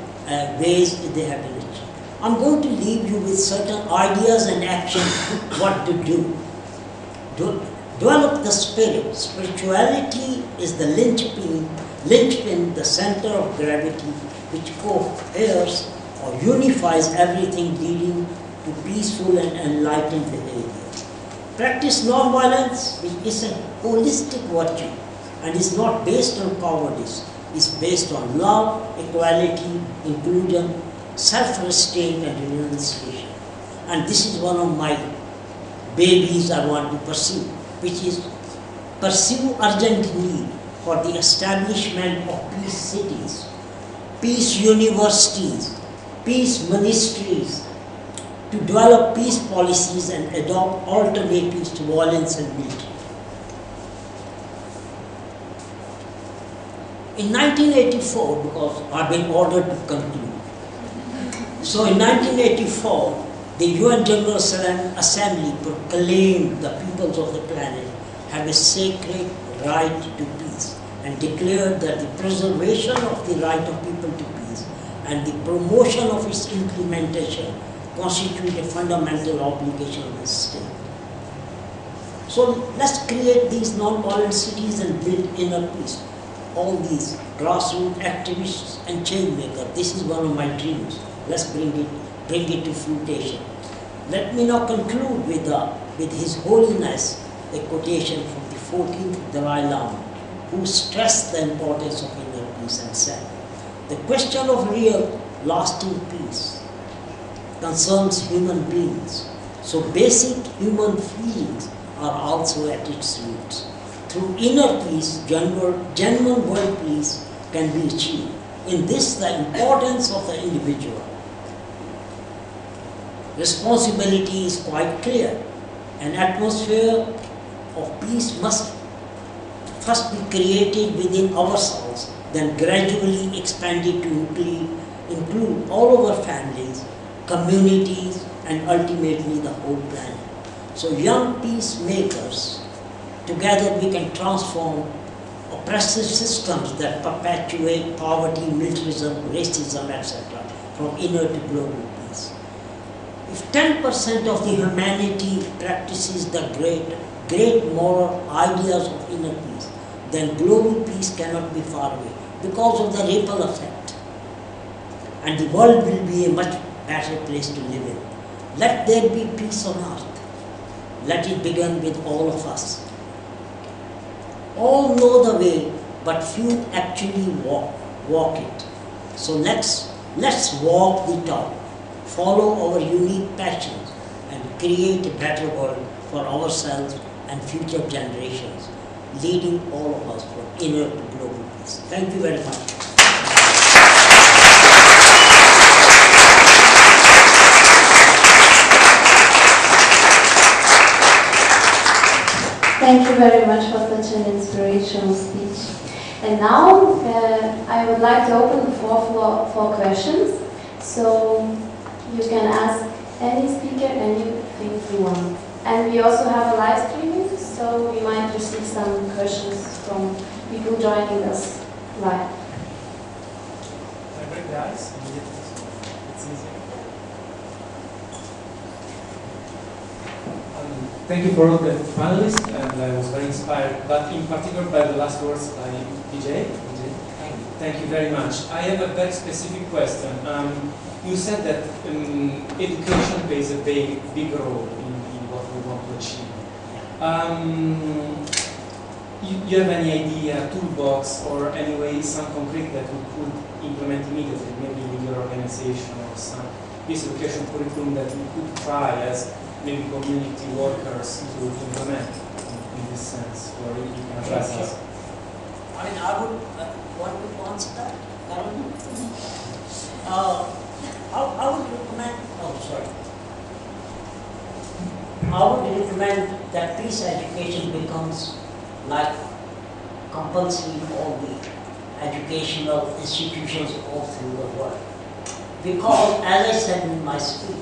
ways they have been achieved. I'm going to leave you with certain ideas and actions what to do. Develop the spirit. Spirituality is the linchpin, the center of gravity, which coheres or unifies everything, leading to peaceful and enlightened behavior. Practice non-violence, which is a holistic virtue and is not based on cowardice, is based on love, equality, inclusion, self-restraint and renunciation. And this is one of my babies I want to pursue, which is pursue urgent need for the establishment of peace cities, peace universities, peace ministries, to develop peace policies and adopt alternatives to violence and military. In 1984, because I've been ordered to conclude, so in 1984, the UN General Assembly proclaimed the peoples of the planet have a sacred right to peace and declared that the preservation of the right of people to peace and the promotion of its implementation constitute a fundamental obligation of the state. So let's create these non-violent cities and build inner peace. All these grassroots activists and change makers, this is one of my dreams. Let's bring it to fruition. Let me now conclude with His Holiness, a quotation from the 14th Dalai Lama, who stressed the importance of inner peace and said, "The question of real, lasting peace concerns human beings, so basic human feelings are also at its roots. Through inner peace, genuine world peace can be achieved. In this, the importance of the individual responsibility is quite clear. An atmosphere of peace must first be created within ourselves, then gradually expanded to include all our families, communities, and ultimately the whole planet. So young peacemakers, together we can transform oppressive systems that perpetuate poverty, militarism, racism, etc. from inner to global peace. If 10% of the humanity practices the great moral ideas of inner peace, then global peace cannot be far away because of the ripple effect. And the world will be a much better place to live in. Let there be peace on earth. Let it begin with all of us. All know the way, but few actually walk it. So let's walk the talk, follow our unique passions, and create a better world for ourselves and future generations, leading all of us from inner to global peace. Thank you very much. Thank you very much for such an inspirational speech. And now I would like to open the floor for questions. So you can ask any speaker anything you want. And we also have a live streaming, so we might receive some questions from people joining us live. Can I break the ice? It's easy. Thank you for all the panelists, and I was very inspired, but in particular by the last words by Vijay. Thank you very much. I have a very specific question. You said that education plays a big role in what we want to achieve. You have any idea, toolbox, or any way, some concrete that we could implement immediately, maybe in your organization, or some peace education curriculum that we could try as maybe community workers to implement? in this sense, or you can address us? I mean, I would want to answer that, Karolina. I would recommend, I would recommend that peace education becomes like compulsory in all the educational institutions all through the world. Because, as I said in my speech,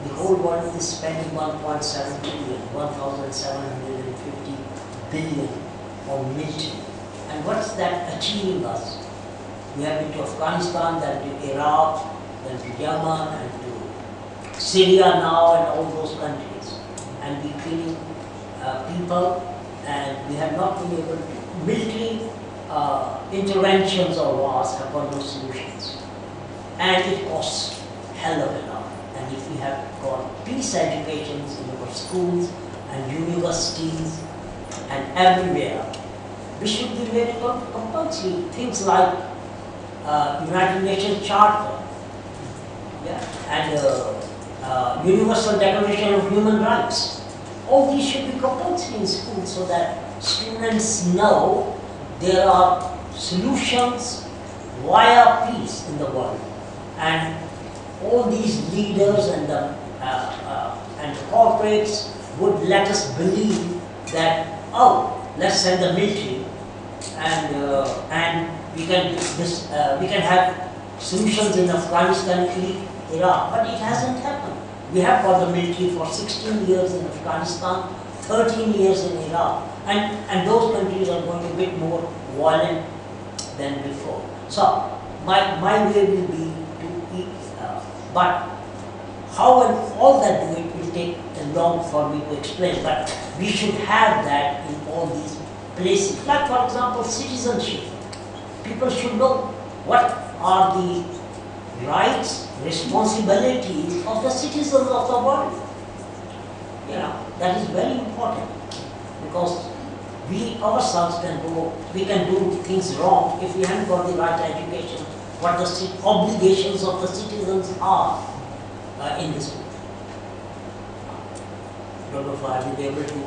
the whole world is spending 1.7 trillion, 1,750 billion on military. And what's that achieving us? We have been to Afghanistan, then to Iraq, then to Yemen, and to Syria now, and all those countries. And we're killing people, and we have not been able to. Military interventions or wars have got no solutions. And it costs hell of a lot. And if we have got peace educations in our schools and universities and everywhere, we should be very compulsory. Things like United Nations Charter, and Universal Declaration of Human Rights. All these should be compulsory in schools so that students know there are solutions via peace in the world. And all these leaders and the corporates would let us believe that, oh, let's send the military and we can have solutions in Afghanistan, Iraq, but it hasn't happened. We have got the military for 16 years in Afghanistan, 13 years in Iraq, and those countries are going a bit more violent than before. So my way will be to but how and all that do it will take long for me to explain, but we should have that in all these places. Like, for example, citizenship. People should know what are the rights, responsibilities of the citizens of the world. That is very important, because we ourselves we can do things wrong if we haven't got the right education, what the obligations of the citizens are in this world. I don't know if I will be able to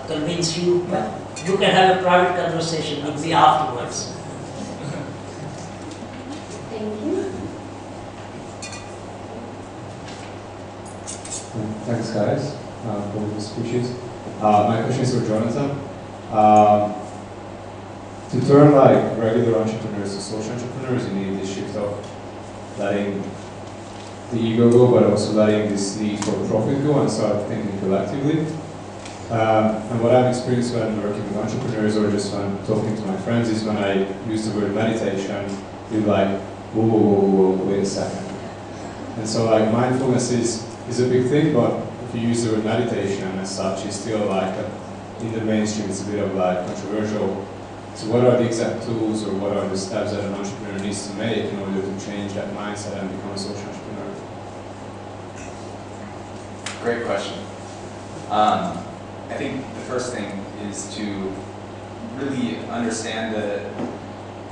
convince you, but you can have a private conversation with me afterwards. Thank you. Thanks, guys, for the speeches. My question is for Jonathan. To turn like regular entrepreneurs to social entrepreneurs, you need this shift of letting the ego go, but also letting this need for profit go and start thinking collectively. And what I've experienced when working with entrepreneurs or just when talking to my friends is when I use the word meditation, you're like, whoa, whoa, whoa, whoa, wait a second. And so like mindfulness is a big thing, but if you use the word meditation as such, it's still like in the mainstream, it's a bit of like controversial. So what are the exact tools or what are the steps that an entrepreneur needs to make in order to change that mindset and become a social entrepreneur? Great question. I think the first thing is to really understand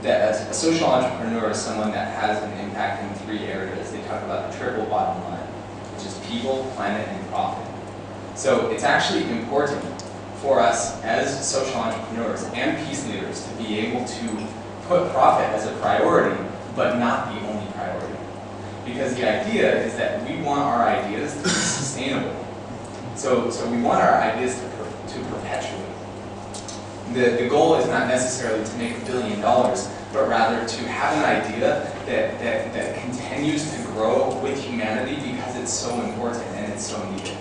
that a social entrepreneur is someone that has an impact in 3 areas. They talk about the triple bottom line, which is people, planet, and profit. So it's actually important for us as social entrepreneurs and peace leaders to be able to put profit as a priority, but not the only priority. Because the idea is that we want our ideas to be sustainable. So we want our ideas to perpetuate. The goal is not necessarily to make $1 billion, but rather to have an idea that continues to grow with humanity because it's so important and it's so needed.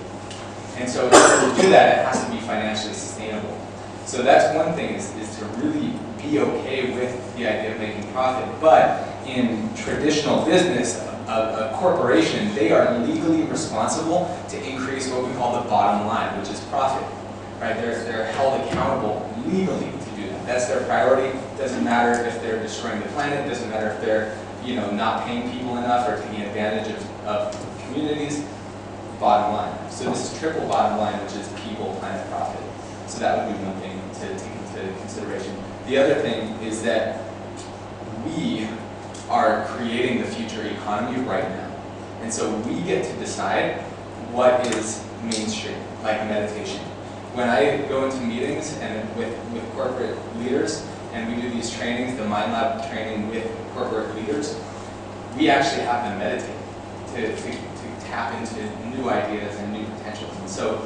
And so in order to do that, it has to be financially sustainable. So that's one thing, is to really be okay with the idea of making profit. But in traditional business, a corporation, they are legally responsible to increase what we call the bottom line, which is profit. Right? They're held accountable legally to do that. That's their priority. Doesn't matter if they're destroying the planet. Doesn't matter if they're not paying people enough or taking advantage of communities. Bottom line. So this is triple bottom line, which is people, planet, profit. So that would be one thing to take into consideration. The other thing is that we are creating the future economy right now. And so we get to decide what is mainstream, like meditation. when I go into meetings and with corporate leaders, and we do these trainings, the Mind Lab training with corporate leaders, we actually have them meditate to tap into new ideas and new potentials. And so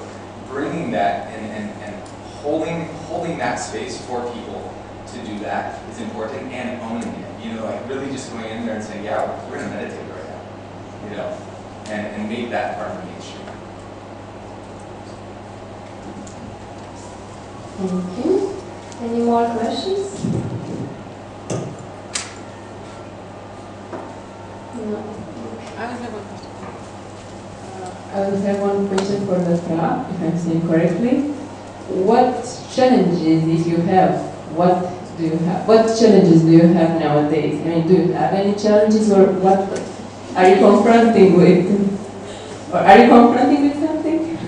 bringing that and holding that space for people to do that is important, and owning it. You know, like really just going in there and saying, yeah, we're going to meditate right now. You know, and make that part of the mainstream. Thank you. Any more questions? No. I will have one question for the Fra, if I'm saying correctly. What challenges, if you have, what challenges do you have nowadays? I mean, do you have any challenges, or what are you confronting with? Or are you confronting with something?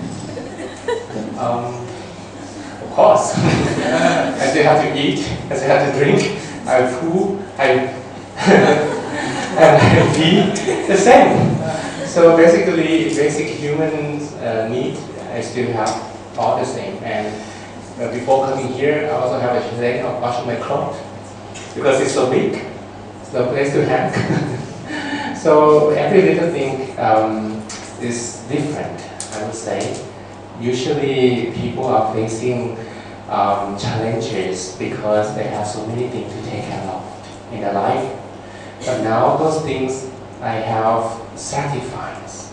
Of course. I still have to eat, I still have to drink, I have food, and I feel the same. So basically, basic human needs, I still have all the same. And before coming here, I also have a thing of washing my clothes because it's so big, it's no place to hang. So every little thing is different, I would say. Usually, people are facing challenges because they have so many things to take care of in their life. But now those things I have sacrifice.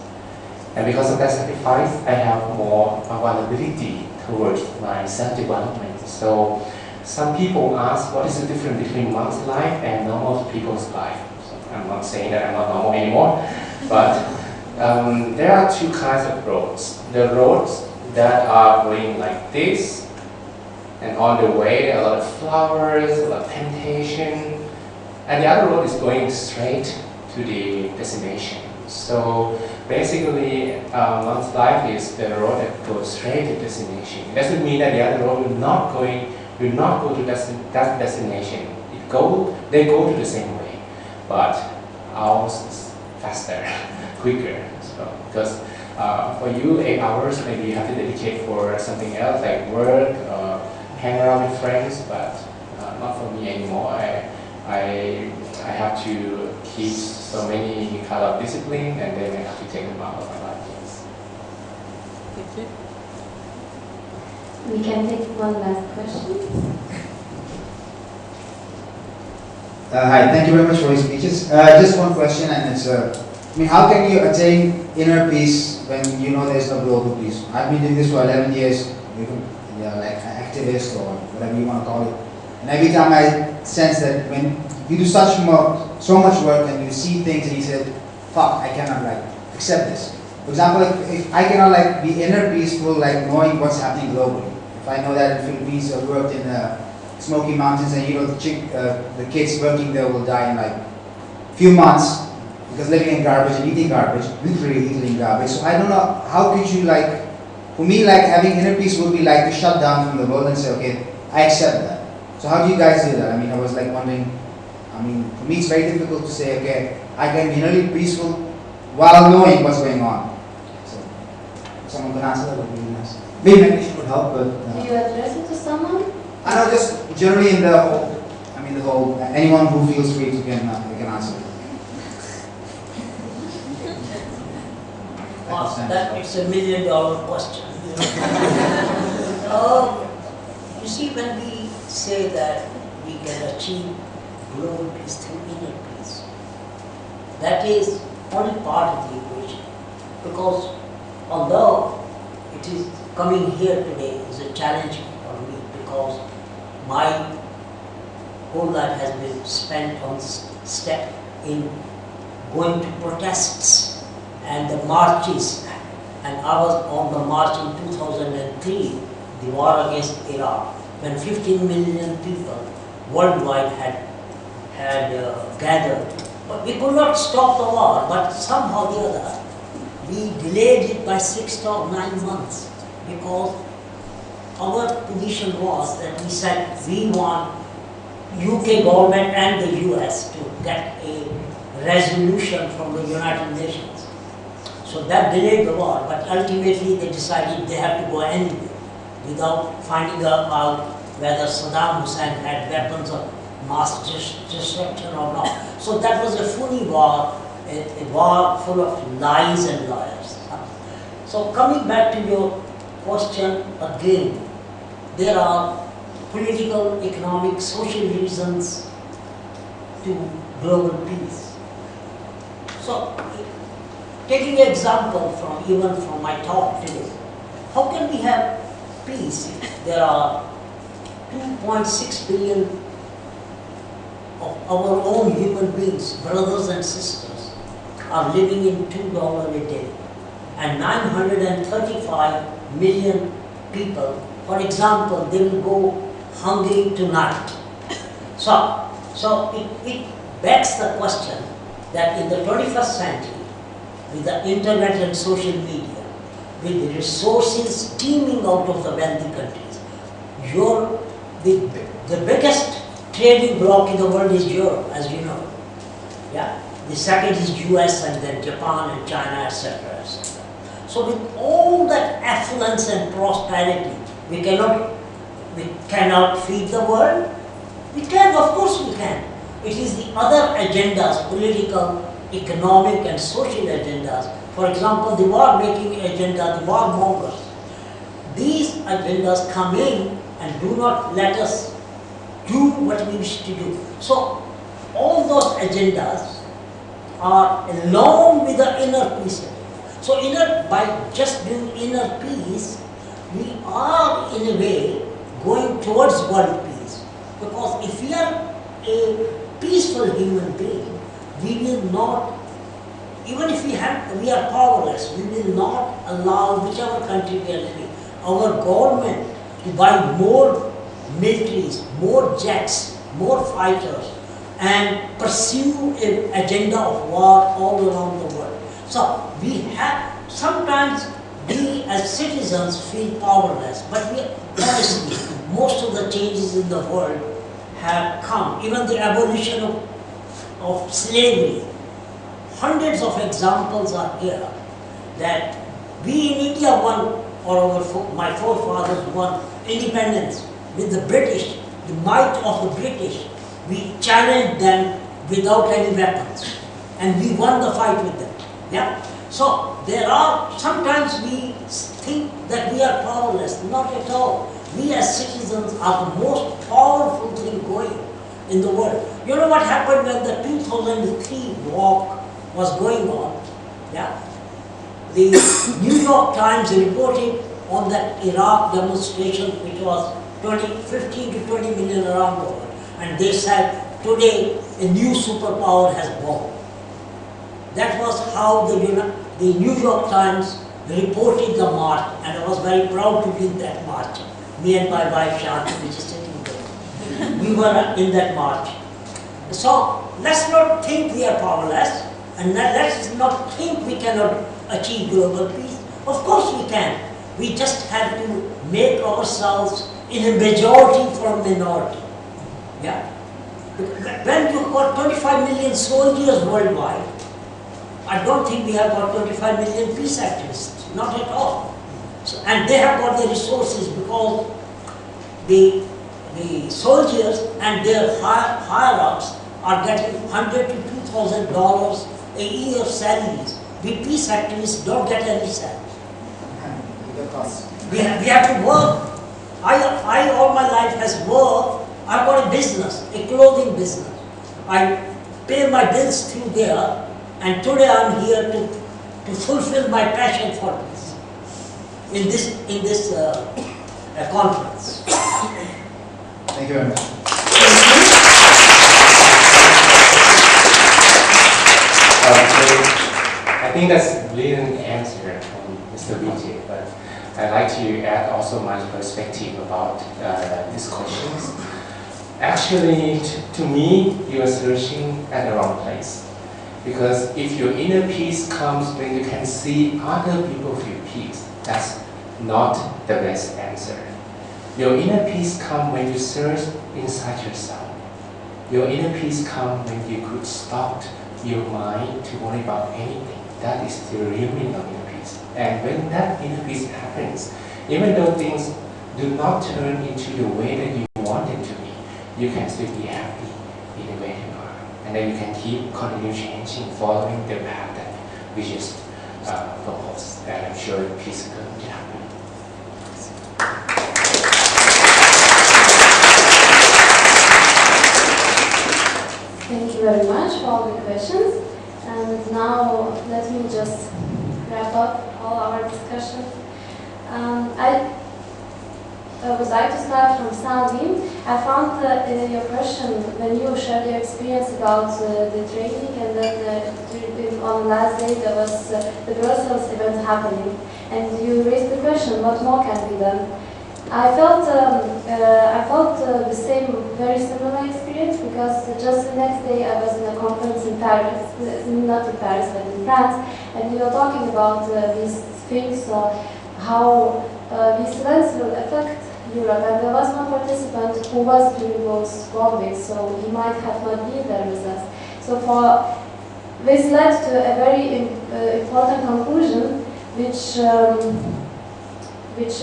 And because of that sacrifice, I have more vulnerability towards my self-development. So some people ask, what is the difference between one's life and normal people's life? So I'm not saying that I'm not normal anymore, but there are two kinds of roads. The roads that are going like this, and on the way there are a lot of flowers, a lot of temptation, and the other road is going straight to the destination. So basically, one's life is the road that goes straight to destination. It doesn't mean that the other road will not go to that destination. They go to the same way, but ours is faster, quicker. So because for you, 8 hours, maybe you have to dedicate for something else like work, hang around with friends, but not for me anymore. I have to keep so many kind of discipline, and then I have to take them out of my life. Yes. Thank you. We can take one last question. Hi, thank you very much for your speeches. Just one question, and it's, how can you attain inner peace when you know there's no global peace? I've been doing this for 11 years, like an activist or whatever you want to call it. And every time I sense that when you do so much work and you see things and you say, fuck, I cannot accept this. For example, if I cannot be inner peaceful, knowing what's happening globally. If I know that in Philippines I worked in Smoky Mountains and the kids working there will die in a few months because living in garbage and eating garbage, literally eating garbage. So I don't know, how could you for me having inner peace would be to shut down from the world and say, okay, I accept that. So how do you guys do that? I was wondering, for me it's very difficult to say, okay, I can be really peaceful while knowing what's going on. So if someone can answer that would be really nice. Maybe it would help, but... Do you address it to someone? I know, just generally in the whole, anyone who feels free to can answer it. Wow, it's $1 million question. You see, when we say that we can achieve global peace through inner peace, that is only part of the equation. Because although it is coming here today is a challenge for me, because my whole life has been spent on step in going to protests and the marches, and I was on the march in 2003, the war against Iraq, when 15 million people worldwide had gathered. But we could not stop the war, but somehow or the other, we delayed it by 6 or 9 months, because our position was that we said we want UK government and the US to get a resolution from the United Nations. So that delayed the war, but ultimately they decided they have to go anyway. without finding out whether Saddam Hussein had weapons of mass destruction or not. So that was a phony war, a war full of lies and liars. So coming back to your question again, there are political, economic, social reasons to global peace. So taking an example from my talk today, how can we have peace if there are 2.6 billion of our own human beings, brothers and sisters, are living in $2 a day, and 935 million people, for example, they will go hungry tonight. So it begs the question that in the 21st century, with the internet and social media, with the resources teeming out of the wealthy countries, the biggest trading bloc in the world is Europe, as you know. Yeah? The second is US, and then Japan and China, etc., etc. So with all that affluence and prosperity, we cannot feed the world. We can, of course we can. It is the other agendas, political, economic and social agendas. For example, the war-making agenda, the warmongers. These agendas come in and do not let us do what we wish to do. So all those agendas are along with the inner peace. So by just doing inner peace, we are in a way going towards world peace. Because if we are a peaceful human being, we will not, even if we are powerless, we will not allow whichever country we are living, our government to buy more militaries, more jets, more fighters, and pursue an agenda of war all around the world. So sometimes we as citizens feel powerless, but honestly, most of the changes in the world have come. Even the abolition of slavery. Hundreds of examples are here that we in India won, or my forefathers won independence with the British, the might of the British. We challenged them without any weapons, and we won the fight with them. Yeah. So sometimes we think that we are powerless. Not at all. We as citizens are the most powerful thing going in the world. You know what happened when the 2003 war was going on? Yeah. The New York Times reported on that Iraq demonstration, which was 15 to 20 million around the world. And they said, today a new superpower has born. That was how the New York Times reported the march, and I was very proud to be in that march. Me and my wife Shanti, which is sitting there. We were in that march. So let's not think we are powerless, and let's not think we cannot achieve global peace. Of course we can. We just have to make ourselves in a majority from minority. Yeah. When you've got 25 million soldiers worldwide, I don't think we have got 25 million peace activists. Not at all. So, and they have got the resources because the soldiers and their higher-ups are getting $100 to $2,000 a year salaries. We peace activists don't get any salary. We have to work. I all my life has worked. I've got a business, a clothing business. I pay my bills through there, and today I'm here to fulfill my passion for this in this conference. Thank you very much. I think that's a brilliant answer from Mr. Vijay, but I'd like to add also my perspective about these questions. Actually, to me, you are searching at the wrong place. Because if your inner peace comes when you can see other people feel peace, that's not the best answer. Your inner peace comes when you search inside yourself. Your inner peace comes when you could stop your mind to worry about anything. That is the real meaning of inner peace. And when that inner peace happens, even though things do not turn into the way that you want it to be, you can still be happy in the way you are. And then you can continue changing, following the path that we just proposed. And I'm sure peace is going to happen. Thank you very much for all the questions. And now let me just wrap up all our discussion. I would like to start from Salvi. I found in your question, when you shared your experience about the training, and then on the last day there was the Brussels event happening, and you raised the question, what more can be done? I felt the same, very similar experience, because just the next day I was in a conference in Paris, not in Paris but in France, and we were talking about these things, how these events will affect Europe, and there was one participant who was during those bombings, so he might have not been there with us. So this led to a very important conclusion, which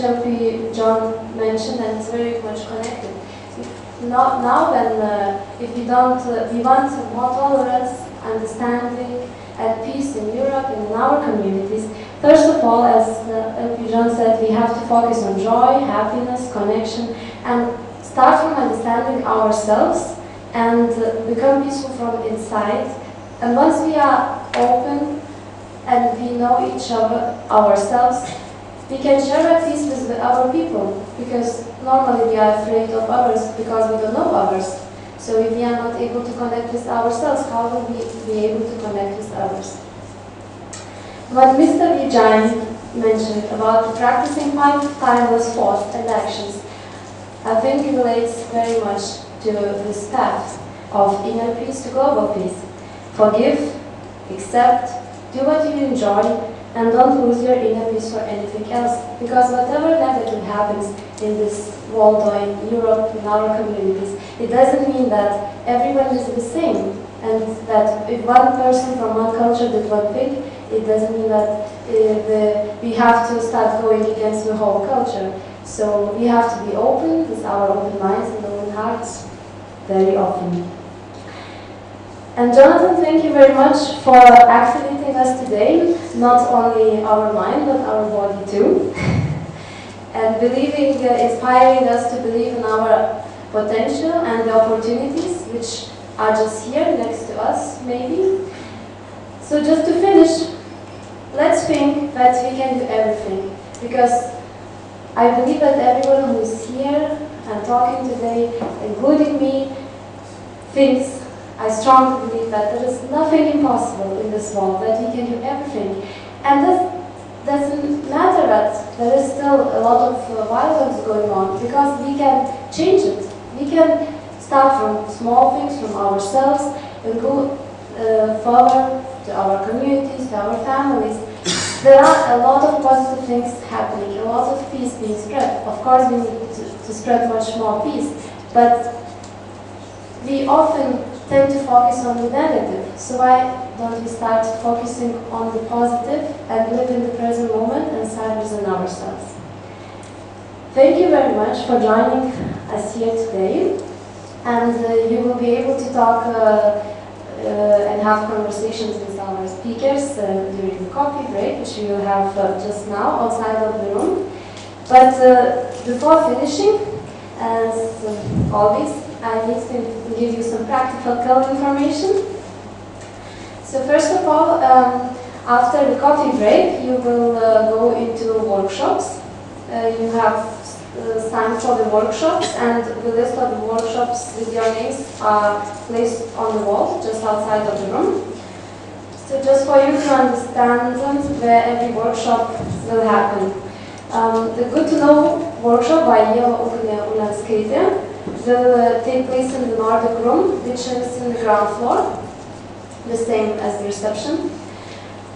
LP John mentioned, and it's very much connected. Now when if we want more tolerance, understanding, and peace in Europe and in our communities, first of all, as LP John said, we have to focus on joy, happiness, connection, and start from understanding ourselves and become peaceful from inside. And once we are open and we know each other, ourselves, we can share our peace with our people, because normally we are afraid of others because we don't know others. So if we are not able to connect with ourselves, how will we be able to connect with others? What Mr. Vijay mentioned about practicing timeless thoughts and actions, I think it relates very much to this path of inner peace to global peace. Forgive, accept, do what you enjoy, and don't lose your inner peace for anything else. Because whatever negative happens in this world or in Europe, in our communities, it doesn't mean that everyone is the same. And that if one person from one culture did one thing, it doesn't mean that we have to start going against the whole culture. So we have to be open with our open minds and open hearts very often. And Jonathan, thank you very much for activating us today, not only our mind, but our body too. And inspiring us to believe in our potential and the opportunities which are just here next to us, maybe. So just to finish, let's think that we can do everything, because I believe that everyone who is here and talking today, including me, thinks, I strongly believe that there is nothing impossible in this world, that we can do everything. And that doesn't matter that there is still a lot of violence going on, because we can change it. We can start from small things, from ourselves, and go further to our communities, to our families. There are a lot of positive things happening, a lot of peace being spread. Of course, we need to spread much more peace, but we often tend to focus on the negative. So why don't we start focusing on the positive and live in the present moment and start within ourselves? Thank you very much for joining us here today. And you will be able to talk and have conversations with our speakers during the coffee break, which we will have just now outside of the room. But before finishing, as always, I need to give you some practical information. So first of all, after the coffee break, you will go into workshops. You have signed for the workshops, and the list of the workshops with your names are placed on the wall just outside of the room. So just for you to understand where every workshop will happen. The Good to Know workshop by Yellow Ulanskate will take place in the Nordic room, which is in the ground floor, the same as the reception.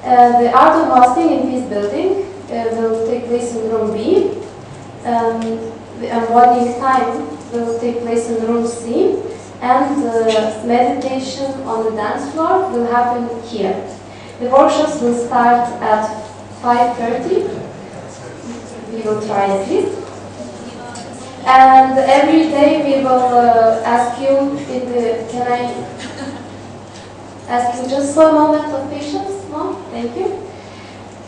The Art of Hosting in Peace building will take place in room B. The embodying time will take place in room C, and meditation on the dance floor will happen here. The workshops will start at 5:30. We will try at least. And every day we will ask you can I ask you just for a moment of patience? No? Thank you.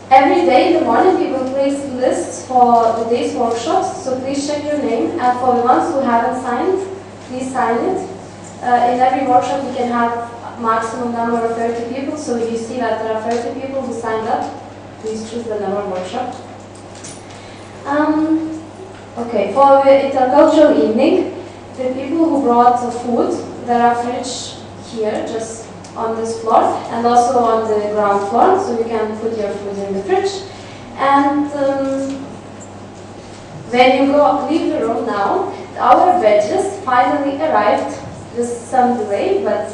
Every day in the morning we will place lists for the day's workshops, so please check your name. And for the ones who haven't signed, please sign it. In every workshop we can have a maximum number of 30 people, so if you see that there are 30 people who signed up, please choose the number workshop. Okay, for the intercultural evening, the people who brought food, there are fridge here, just on this floor, and also on the ground floor, so you can put your food in the fridge. And when you leave the room now, our badges finally arrived. With some delay, but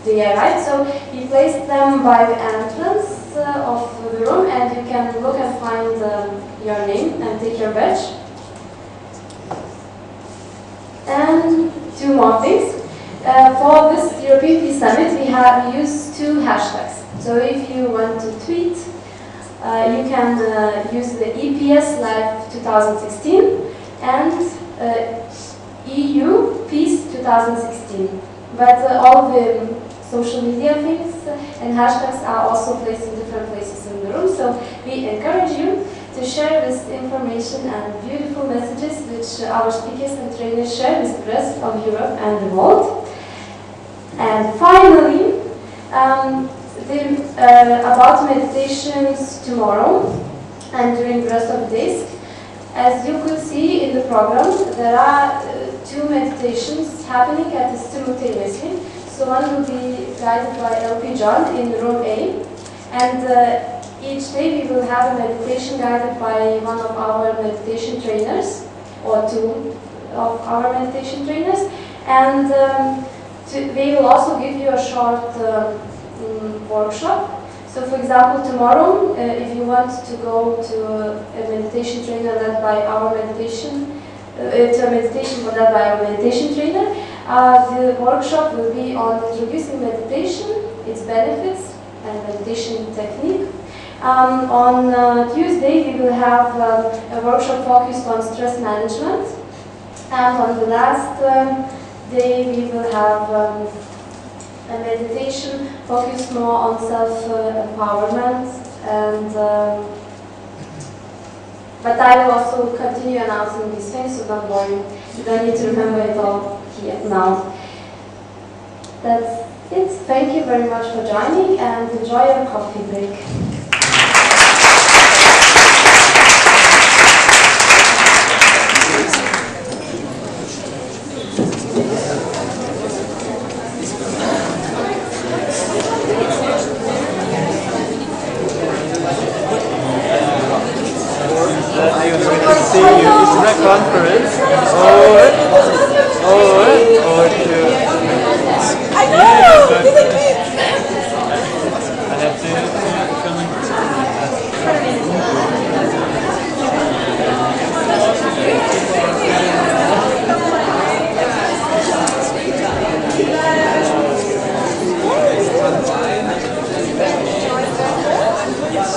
they arrived. So we placed them by the entrance of the room, and you can look and find your name and take your badge. And two more things. For this European Peace Summit, we have used two hashtags. So if you want to tweet, you can use the EPS Live 2016 and EU Peace 2016. But all the social media things and hashtags are also placed in different places in the room. So we encourage you to share this information and beautiful messages which our speakers and trainers share with the rest of Europe and the world. And finally, about meditations tomorrow and during the rest of the days. As you could see in the program, there are two meditations happening simultaneously. So one will be guided by LP John in room A, and each day we will have a meditation guided by one of our meditation trainers, or two of our meditation trainers, and we will also give you a short workshop. So for example, tomorrow, if you want to go to a meditation trainer led by our meditation, to a meditation led by our meditation trainer, the workshop will be on introducing meditation, its benefits, and meditation technique. On Tuesday, we will have a workshop focused on stress management, and on the last day, we will have a meditation focused more on self-empowerment, and but I will also continue announcing these things, so don't worry, you don't need to remember it all here now. That's it. Thank you very much for joining, and enjoy your coffee break. Conference or to I know! I have to come in. Yes.